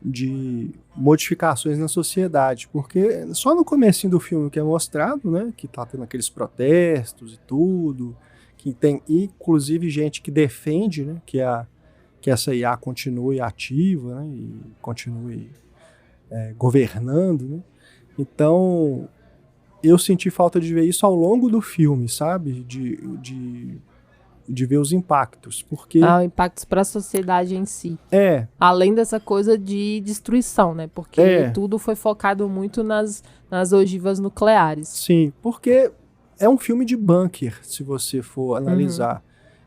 de modificações na sociedade, porque só no comecinho do filme que é mostrado, né, que tá tendo aqueles protestos e tudo, que tem inclusive gente que defende, né, que essa IA continue ativa, né, e continue governando, né. Então eu senti falta de ver isso ao longo do filme, sabe? De ver os impactos, porque... impactos para a sociedade em si. Além dessa coisa de destruição, né? Porque tudo foi focado muito nas ogivas nucleares. Sim, porque é um filme de bunker, se você for analisar.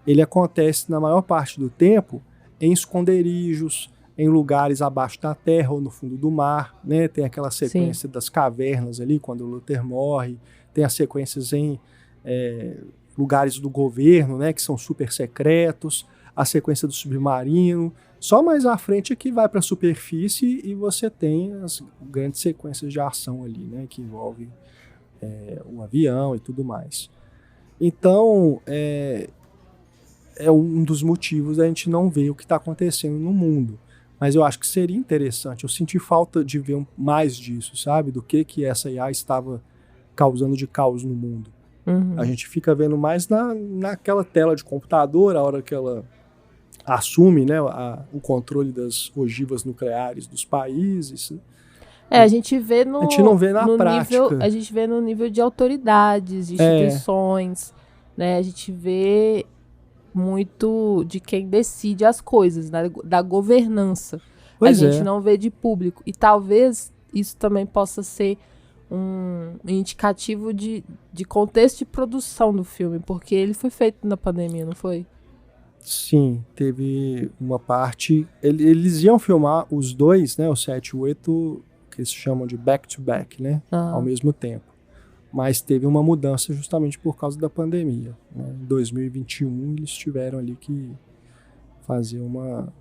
Ele acontece, na maior parte do tempo, em esconderijos, em lugares abaixo da terra ou no fundo do mar, né? Tem aquela sequência das cavernas ali, quando o Luther morre. Tem as sequências em lugares do governo, né? Que são super secretos. A sequência do submarino. Só mais à frente é que vai para a superfície e você tem as grandes sequências de ação ali, né? Que envolvem um avião e tudo mais. Então, é um dos motivos da gente não ver o que está acontecendo no mundo. Mas eu acho que seria interessante. Eu senti falta de ver mais disso, sabe? Do que essa IA estava causando de caos no mundo. A gente fica vendo mais naquela tela de computador, a hora que ela assume, né, o controle das ogivas nucleares dos países. A gente vê a gente não vê na prática. A gente vê no nível de autoridades, de instituições, né? A gente vê muito de quem decide as coisas, né? Da governança. A gente não vê de público. E talvez isso também possa ser um indicativo de contexto de produção do filme, porque ele foi feito na pandemia, não foi? Sim, teve uma parte... Eles iam filmar os dois, né? O 7 e o 8, que eles chamam de back-to-back, né? Ao mesmo tempo. Mas teve uma mudança justamente por causa da pandemia, né? Em 2021 eles tiveram ali que fazer uma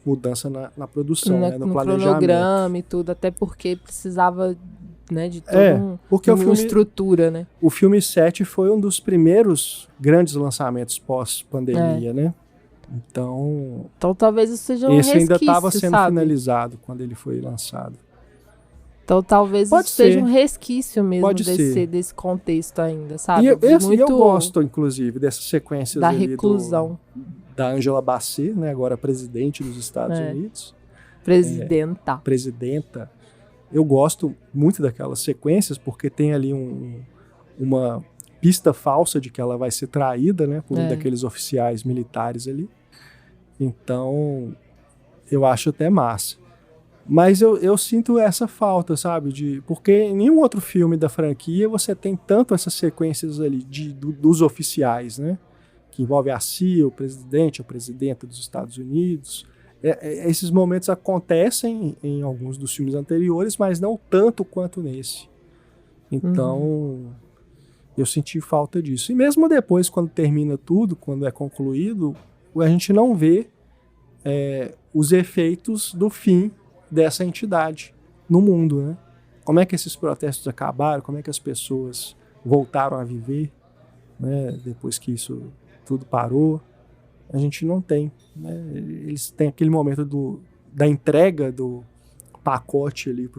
mudança na produção, né? No planejamento. Cronograma e tudo, até porque precisava, né, de toda uma estrutura, né? O filme 7 foi um dos primeiros grandes lançamentos pós-pandemia, né? Então talvez isso seja um resquício, esse ainda estava sendo finalizado quando ele foi lançado. Então talvez isso seja um resquício mesmo desse contexto ainda, sabe? E eu gosto, inclusive, dessas sequências da reclusão. Da Angela Bassett, né, agora presidente dos Estados Unidos. Presidenta. Eu gosto muito daquelas sequências porque tem ali uma pista falsa de que ela vai ser traída, né, por um daqueles oficiais militares ali. Então, eu acho até massa. Mas eu sinto essa falta, sabe? Porque em nenhum outro filme da franquia você tem tanto essas sequências ali dos oficiais, né? Que envolve a CIA, o presidente, a presidenta dos Estados Unidos. Esses momentos acontecem em alguns dos filmes anteriores, mas não tanto quanto nesse. Então, eu senti falta disso. E mesmo depois, quando termina tudo, quando é concluído, a gente não vê os efeitos do fim dessa entidade no mundo, né? Como é que esses protestos acabaram, como é que as pessoas voltaram a viver, né, depois que isso tudo parou. A gente não tem, né? Eles têm aquele momento da entrega do pacote ali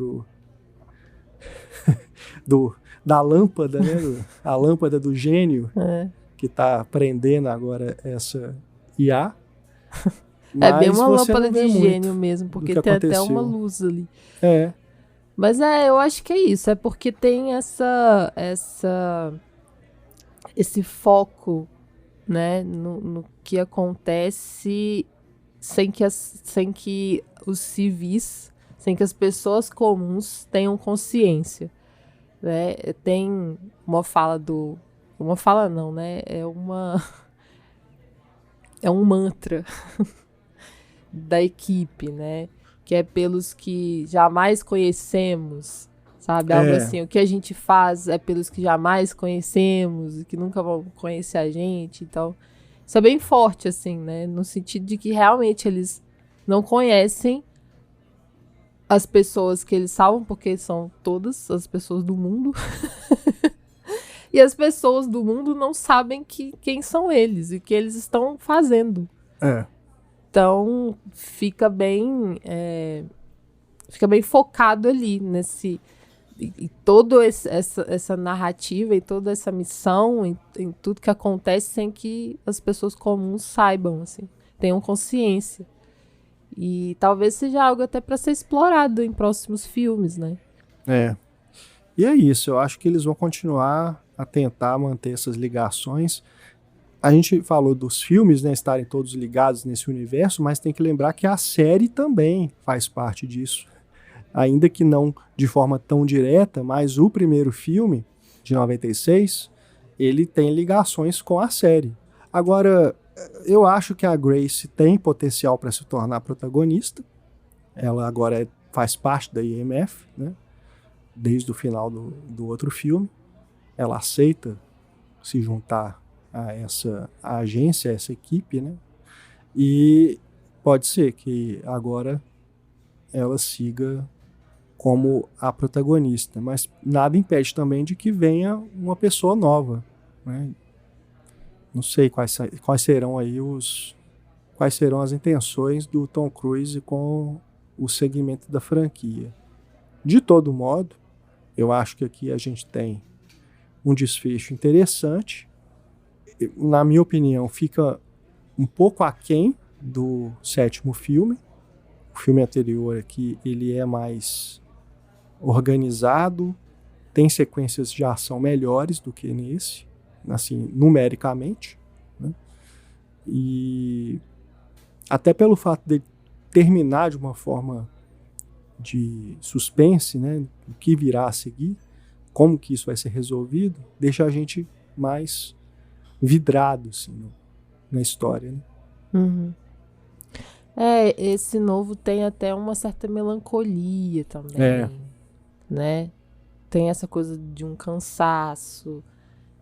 da lâmpada, né? A lâmpada do gênio que está prendendo agora essa IA. É bem uma lâmpada de gênio mesmo, porque tem até uma luz ali. Mas eu acho que é isso, é porque tem esse foco, né, no que acontece sem que os civis, sem que as pessoas comuns tenham consciência, né? Tem uma fala uma fala não, né? É um mantra da equipe, né? Que é pelos que jamais conhecemos, sabe? Algo assim, o que a gente faz é pelos que jamais conhecemos e que nunca vão conhecer a gente, então isso é bem forte, assim, né? No sentido de que realmente eles não conhecem as pessoas que eles salvam, porque são todas as pessoas do mundo. E as pessoas do mundo não sabem quem são eles e o que eles estão fazendo. Então, fica bem focado ali e toda essa narrativa e toda essa missão em tudo que acontece sem que as pessoas comuns saibam, assim, tenham consciência. E talvez seja algo até para ser explorado em próximos filmes, né? E é isso, eu acho que eles vão continuar a tentar manter essas ligações. A gente falou dos filmes, né, estarem todos ligados nesse universo, mas tem que lembrar que a série também faz parte disso. Ainda que não de forma tão direta, mas o primeiro filme, de 96, ele tem ligações com a série. Agora, eu acho que a Grace tem potencial para se tornar protagonista. Ela agora faz parte da IMF, né, desde o final do outro filme. Ela aceita se juntar a essa agência, a essa equipe, né? E pode ser que agora ela siga como a protagonista, mas nada impede também de que venha uma pessoa nova, né? Não sei quais serão aí quais serão as intenções do Tom Cruise com o segmento da franquia. De todo modo, eu acho que aqui a gente tem um desfecho interessante. Na minha opinião, fica um pouco aquém do sétimo filme. O filme anterior aqui, ele é mais organizado, tem sequências de ação melhores do que nesse, assim, numericamente, né? E até pelo fato de terminar de uma forma de suspense, né, o que virá a seguir, como que isso vai ser resolvido, deixa a gente mais vidrado, assim, na história, né? Uhum. Esse novo tem até uma certa melancolia também, né? Tem essa coisa de um cansaço,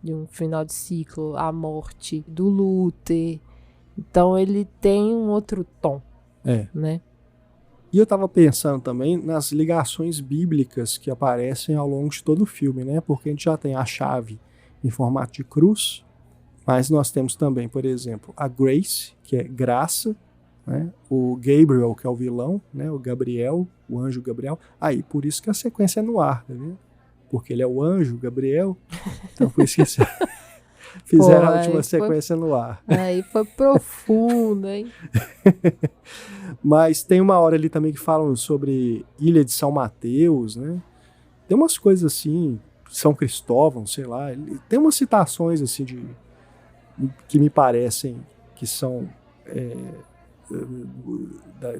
de um final de ciclo, a morte do Luther. Então ele tem um outro tom, né? E eu estava pensando também nas ligações bíblicas que aparecem ao longo de todo o filme, né? Porque a gente já tem a chave em formato de cruz, mas nós temos também, por exemplo, a Grace, que é graça, né? O Gabriel, que é o vilão, né? O Gabriel, o anjo Gabriel. Aí, por isso que a sequência é no ar, tá vendo? Porque ele é o anjo Gabriel, então por isso que fizeram a última sequência no ar. Aí foi profundo, hein? Mas tem uma hora ali também que falam sobre Ilha de São Mateus, né? Tem umas coisas assim, São Cristóvão, sei lá. Tem umas citações assim que me parecem que são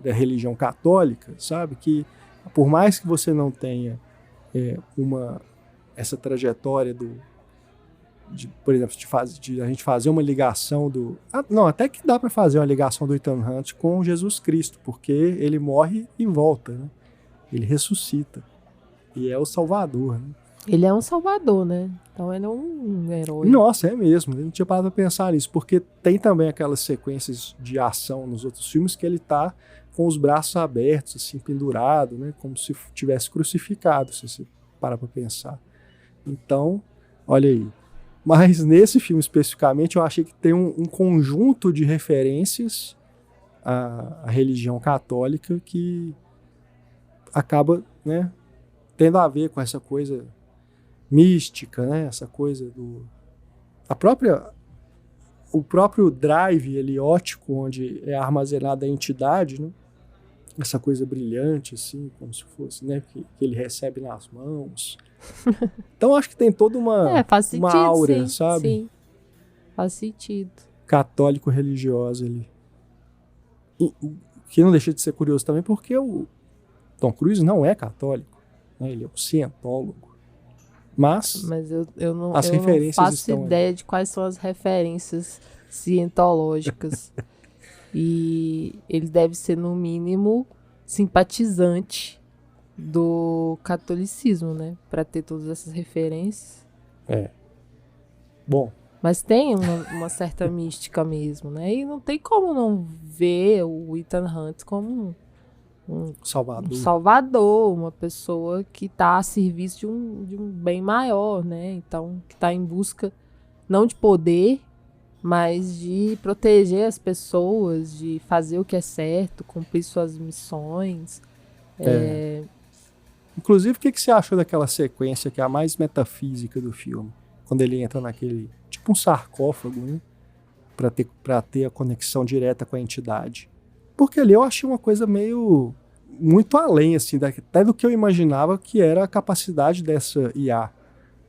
da religião católica, sabe? Que por mais que você não tenha essa trajetória por exemplo, de a gente fazer uma ligação não, até que dá para fazer uma ligação do Ethan Hunt com Jesus Cristo, porque ele morre e volta, né? Ele ressuscita e é o Salvador, né? Ele é um salvador, né? Então ele é um herói. Nossa, é mesmo. Eu não tinha parado pra pensar nisso, porque tem também aquelas sequências de ação nos outros filmes que ele tá com os braços abertos, assim, pendurado, né? Como se tivesse crucificado, se você parar pra pensar. Então, olha aí. Mas nesse filme especificamente, eu achei que tem um conjunto de referências à religião católica que acaba, né, tendo a ver com essa coisa mística, né? Essa coisa do o próprio drive heliótico onde é armazenada a entidade, né? Essa coisa brilhante assim, como se fosse, né, que ele recebe nas mãos. Então acho que tem toda Faz sentido, uma aura, sim, sabe? sim. Faz sentido. Católico religiosa ali. E, que não deixa de ser curioso também porque o Tom Cruise não é católico, né? Ele é um cientólogo. Mas eu não referências faço estão ideia aí. de quais são as referências cientológicas. E ele deve ser, no mínimo, simpatizante do catolicismo, né? Pra ter todas essas referências. Bom, Mas tem uma certa mística mesmo, né? E não tem como não ver o Ethan Hunt como um Salvador. salvador, uma pessoa que está a serviço de um bem maior, né? Então, que está em busca não de poder, mas de proteger as pessoas, de fazer o que é certo, cumprir suas missões. Inclusive, o que você achou daquela sequência que é a mais metafísica do filme? Quando ele entra naquele, tipo um sarcófago, né? Pra ter a conexão direta com a entidade. Porque ali eu achei uma coisa meio muito além, assim, até do que eu imaginava que era a capacidade dessa IA.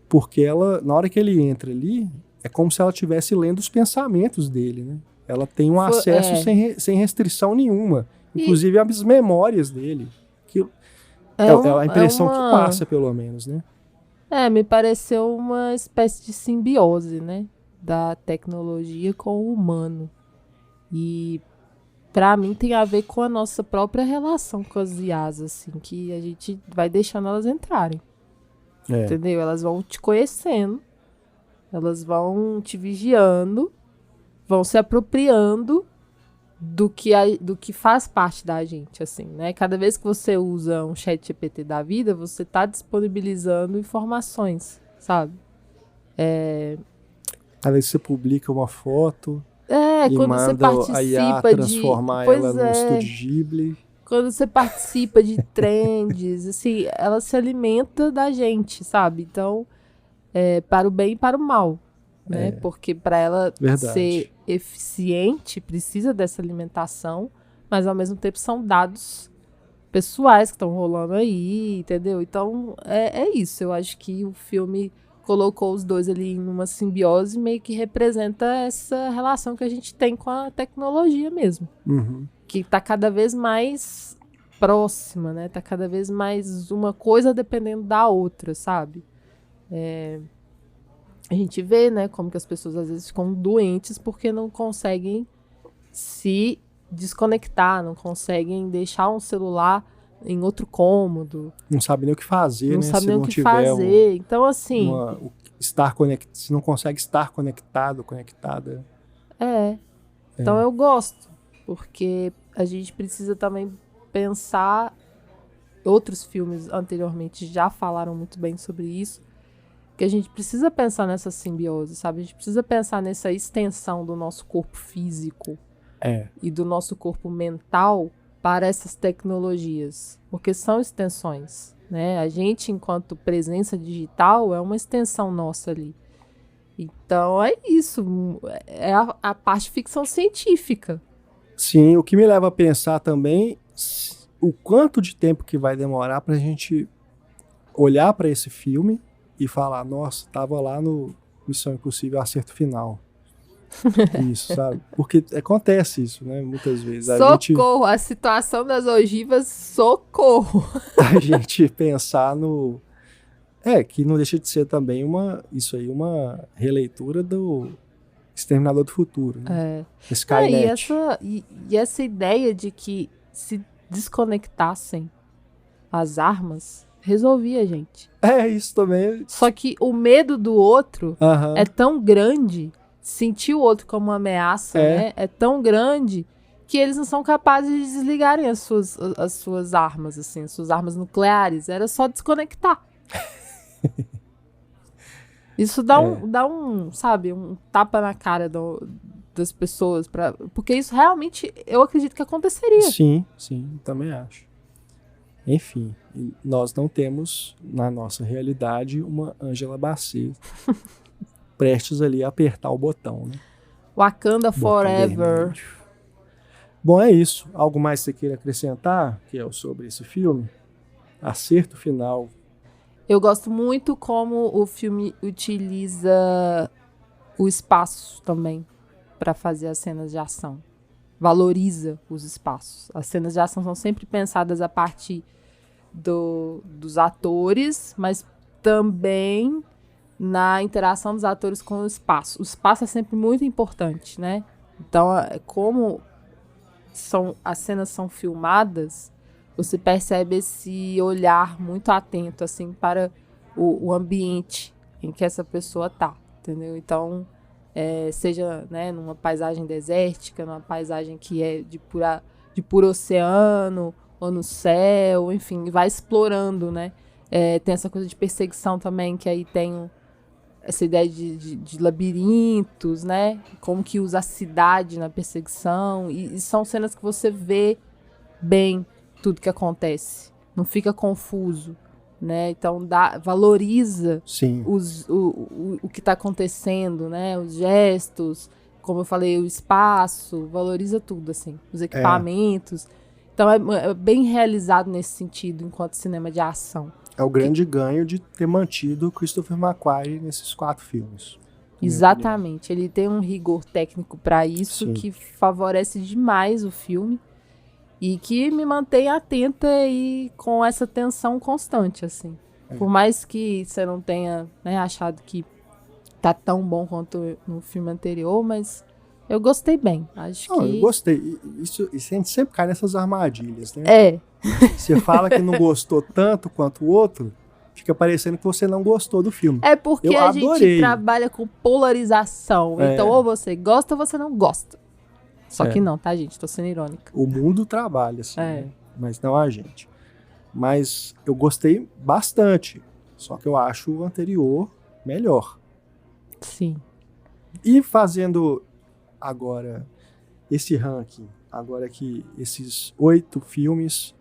Porque ela, na hora que ele entra ali, é como se ela estivesse lendo os pensamentos dele, né? Ela tem um acesso sem restrição nenhuma. Inclusive as memórias dele. Que é a impressão que passa, pelo menos, né? Me pareceu uma espécie de simbiose, né? Da tecnologia com o humano. E pra mim tem a ver com a nossa própria relação com as IAs, assim, que a gente vai deixando elas entrarem. Entendeu? Elas vão te conhecendo, elas vão te vigiando, vão se apropriando do que faz parte da gente, assim, né? Cada vez que você usa um chat GPT da vida, você tá disponibilizando informações, sabe? Às vezes você publica uma foto e Quando você manda a IA participa transformar ela no Estúdio Ghibli. Quando você participa de trends, assim, ela se alimenta da gente, sabe? Então, para o bem e para o mal, né? Porque para ela ser eficiente, precisa dessa alimentação, mas ao mesmo tempo são dados pessoais que estão rolando aí, entendeu? Então, é isso. Eu acho que o filme colocou os dois ali em uma simbiose, meio que representa essa relação que a gente tem com a tecnologia mesmo. Uhum. Que tá cada vez mais próxima, né? Tá cada vez mais uma coisa dependendo da outra, sabe? A gente vê, né, como que as pessoas às vezes ficam doentes porque não conseguem se desconectar, não conseguem deixar um celular em outro cômodo. Não sabe nem o que fazer, não né? sabe Se nem não o que tiver fazer. Então, assim... se não consegue estar conectado, conectada. Então eu gosto, porque a gente precisa também pensar... Outros filmes anteriormente já falaram muito bem sobre isso, que a gente precisa pensar nessa simbiose, sabe? A gente precisa pensar nessa extensão do nosso corpo físico e do nosso corpo mental para essas tecnologias, porque são extensões, né? A gente, enquanto presença digital, é uma extensão nossa ali. Então é isso, é a parte ficção científica. Sim, o que me leva a pensar também o quanto de tempo que vai demorar pra gente olhar pra esse filme e falar, nossa, tava lá no Missão Impossível Acerto Final. Isso, sabe? Porque acontece isso, né? Muitas vezes. Socorro! A situação das ogivas, socorro! A gente pensar no... que não deixa de ser também uma releitura do Exterminador do Futuro, né? Skynet. E essa ideia de que se desconectassem as armas, resolvia, gente. Isso também. Só que o medo do outro Aham. é tão grande, sentir o outro como uma ameaça, né? É tão grande que eles não são capazes de desligarem as suas armas, assim, as suas armas nucleares. Era só desconectar. Isso dá um, sabe, um tapa na cara das pessoas, porque isso realmente, eu acredito que aconteceria. Sim, também acho. Enfim, nós não temos na nossa realidade uma Angela Bassett prestes ali a apertar o botão, né? Wakanda Forever. Bom, é isso. Algo mais que você queira acrescentar, que é sobre esse filme? Acerto final. Eu gosto muito como o filme utiliza o espaço também para fazer as cenas de ação. Valoriza os espaços. As cenas de ação são sempre pensadas a partir dos atores, mas também na interação dos atores com o espaço. O espaço é sempre muito importante, né? Então, como as cenas são filmadas, você percebe esse olhar muito atento, assim, para o ambiente em que essa pessoa tá, entendeu? Então, seja, né, numa paisagem desértica, numa paisagem que é de puro oceano, ou no céu, enfim, vai explorando, né? Tem essa coisa de perseguição também, que aí tem essa ideia de labirintos, né? Como que usa a cidade na perseguição. E são cenas que você vê bem tudo que acontece. Não fica confuso, né? Então valoriza o que está acontecendo, né? Os gestos, como eu falei, o espaço, valoriza tudo, assim. Os equipamentos. Então é bem realizado nesse sentido, enquanto cinema de ação. É o grande ganho de ter mantido o Christopher McQuarrie nesses 4 filmes. Exatamente. Ele tem um rigor técnico para isso, que favorece demais o filme e que me mantém atenta e com essa tensão constante, assim. Por mais que você não tenha, né, achado que tá tão bom quanto no filme anterior, mas eu gostei bem. Eu gostei. Isso, a gente sempre cai nessas armadilhas, né? Você fala que não gostou tanto quanto o outro, fica parecendo que você não gostou do filme. É porque a gente trabalha com polarização. Então, ou você gosta ou você não gosta. Só que não, tá, gente? Tô sendo irônica. O mundo trabalha, assim, né? Mas não a gente. Mas eu gostei bastante. Só que eu acho o anterior melhor. Sim. E fazendo agora esse ranking, agora que esses 8 filmes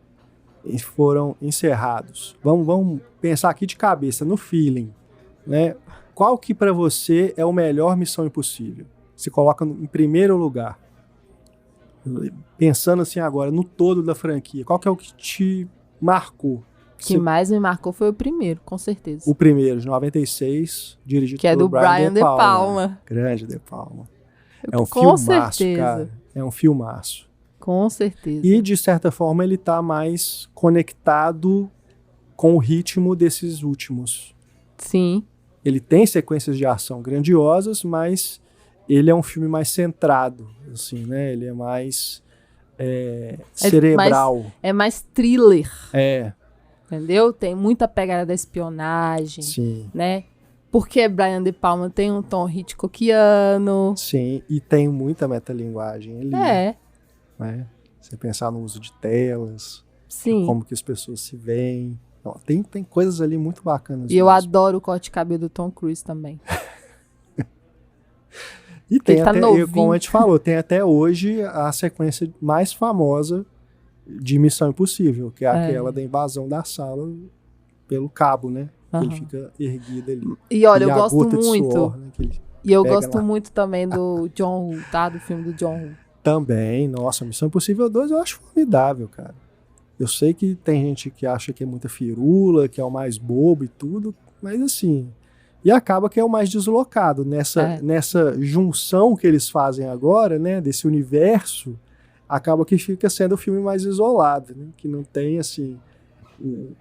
foram encerrados. Vamos pensar aqui de cabeça, no feeling, né? Qual que pra você é o melhor Missão Impossível? Se coloca em primeiro lugar. Pensando assim agora, no todo da franquia, qual que é o que te marcou? O que mais me marcou foi o primeiro, com certeza. O primeiro, de 96, dirigido pelo Brian De Palma. Grande De Palma. É um filmaço, cara. É um filmaço. Com certeza. E, de certa forma, ele tá mais conectado com o ritmo desses últimos. Sim. Ele tem sequências de ação grandiosas, mas ele é um filme mais centrado, assim, né? Ele é mais cerebral. É mais thriller. É. Entendeu? Tem muita pegada da espionagem. Sim. Né? Porque Brian De Palma tem um tom Hitchcockiano. Sim, e tem muita metalinguagem ali. É. Né? Você pensar no uso de telas. Sim. Como que as pessoas se veem. Tem coisas ali muito bacanas. E eu adoro o corte de cabelo do Tom Cruise também. E tem até, como a gente falou, tem até hoje a sequência mais famosa de Missão Impossível, que é aquela da invasão da sala pelo cabo, né? Ele fica erguido ali. E olha, eu gosto muito. Suor, né, e eu gosto muito também do John Woo, tá? Do filme do John Woo. Também, nossa, Missão Impossível 2 eu acho formidável, cara. Eu sei que tem gente que acha que é muita firula, que é o mais bobo e tudo, mas assim... E acaba que é o mais deslocado nessa junção que eles fazem agora, né? Desse universo, acaba que fica sendo o filme mais isolado, né? Que não tem, assim,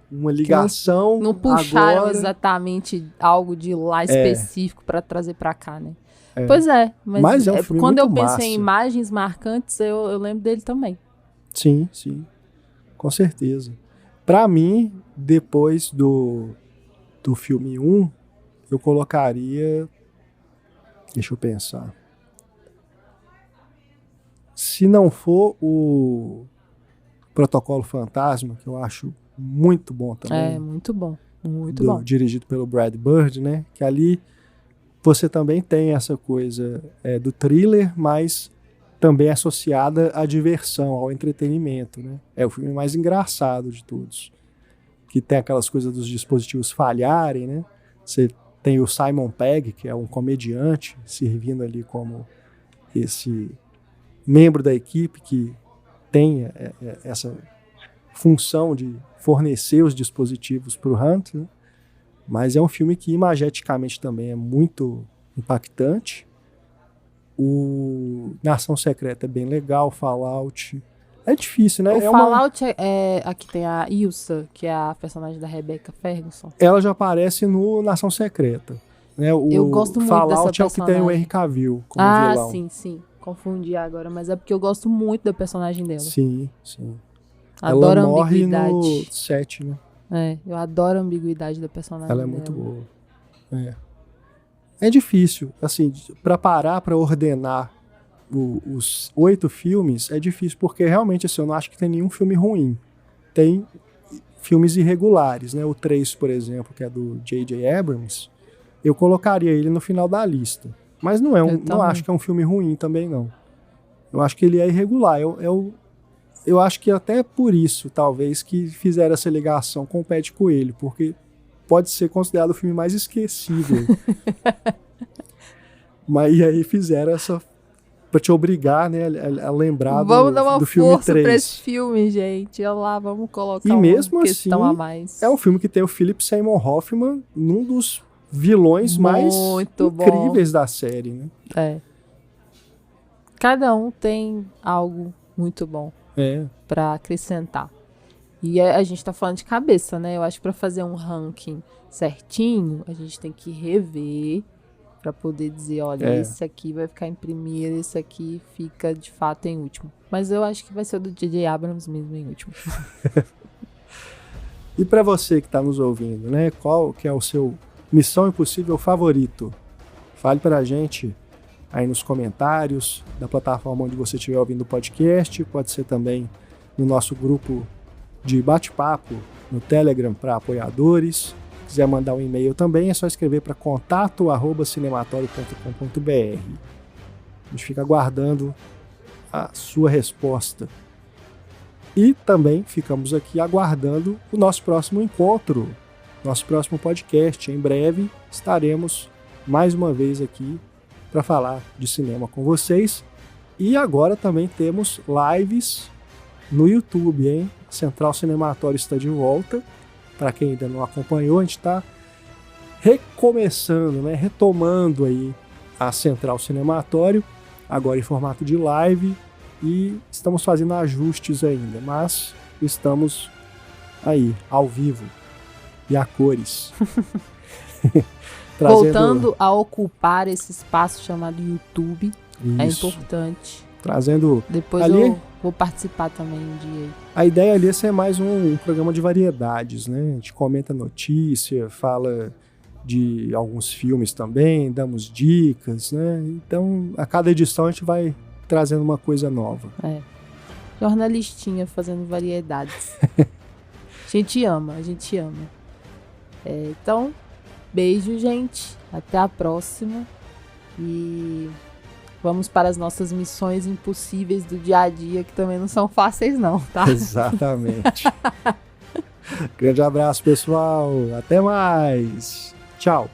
uma ligação. Não puxaram agora... exatamente algo de lá específico para trazer para cá, né? Pois é, mas é um filme quando muito eu penso massa. em imagens marcantes, eu lembro dele também. Sim, com certeza. Pra mim, depois do filme 1, eu colocaria... Deixa eu pensar. Se não for o Protocolo Fantasma, que eu acho muito bom também. É, muito bom. Muito bom. Dirigido pelo Brad Bird, né? Que ali você também tem essa coisa do thriller, mas também associada à diversão, ao entretenimento, né? É o filme mais engraçado de todos. Que tem aquelas coisas dos dispositivos falharem, né? Você tem o Simon Pegg, que é um comediante, servindo ali como esse membro da equipe que tem essa função de fornecer os dispositivos para o Hunt, né? Mas é um filme que imageticamente também é muito impactante. O Nação Secreta é bem legal, Fallout. É difícil, né? O Fallout aqui tem a Ilsa, que é a personagem da Rebecca Ferguson. Ela já aparece no Nação Secreta. Né? Eu gosto muito Fallout dessa personagem. É o que tem o Henry Cavill como vilão. Sim. Confundi agora, mas é porque eu gosto muito da personagem dela. Sim. Adoro ela a morre ambiguidade. no 7, né? Eu adoro a ambiguidade da personagem Ela é dela. muito boa. É difícil, assim, pra parar pra ordenar os 8 filmes, é difícil, porque realmente, assim, eu não acho que tem nenhum filme ruim. Tem filmes irregulares, né? O 3, por exemplo, que é do J.J. Abrams, eu colocaria ele no final da lista. Mas não acho que é um filme ruim também, não. Eu acho que ele é irregular. Eu acho que até por isso, talvez, que fizeram essa ligação com o Pé de Coelho, porque pode ser considerado o filme mais esquecível. Mas e aí fizeram essa... pra te obrigar, né, a lembrar vamos dar uma do filme força 3. pra esse filme, gente. Olha lá, vamos colocar uma questão assim, a mais. É um filme que tem o Philip Seymour Hoffman num dos vilões mais incríveis da série, né? Cada um tem algo muito bom pra acrescentar. E a gente tá falando de cabeça, né? Eu acho que pra fazer um ranking certinho, a gente tem que rever pra poder dizer, olha, esse aqui vai ficar em primeiro, esse aqui fica de fato em último. Mas eu acho que vai ser o do J.J. Abrams mesmo em último. E pra você que tá nos ouvindo, né? Qual que é o seu Missão Impossível favorito? Fale pra gente aí nos comentários da plataforma onde você estiver ouvindo o podcast. Pode ser também no nosso grupo de bate-papo no Telegram para apoiadores. Se quiser mandar um e-mail também, é só escrever para contato@cinematório.com.br. A gente fica aguardando a sua resposta. E também ficamos aqui aguardando o nosso próximo encontro, nosso próximo podcast. Em breve estaremos mais uma vez aqui para falar de cinema com vocês. E agora também temos lives no YouTube, hein? Central Cinematório está de volta. Para quem ainda não acompanhou, a gente está recomeçando, né? Retomando aí a Central Cinematório, agora em formato de live, e estamos fazendo ajustes ainda, mas estamos aí, ao vivo e a cores. Voltando a ocupar esse espaço chamado YouTube. Isso. É importante. Trazendo... Depois ali, eu vou participar também um dia aí. A ideia ali é ser mais um programa de variedades, né? A gente comenta notícia, fala de alguns filmes também, damos dicas, né? Então, a cada edição a gente vai trazendo uma coisa nova. Jornalistinha fazendo variedades. A gente ama. Então, beijo, gente. Até a próxima. E vamos para as nossas missões impossíveis do dia a dia, que também não são fáceis não, tá? Exatamente. Grande abraço, pessoal. Até mais. Tchau.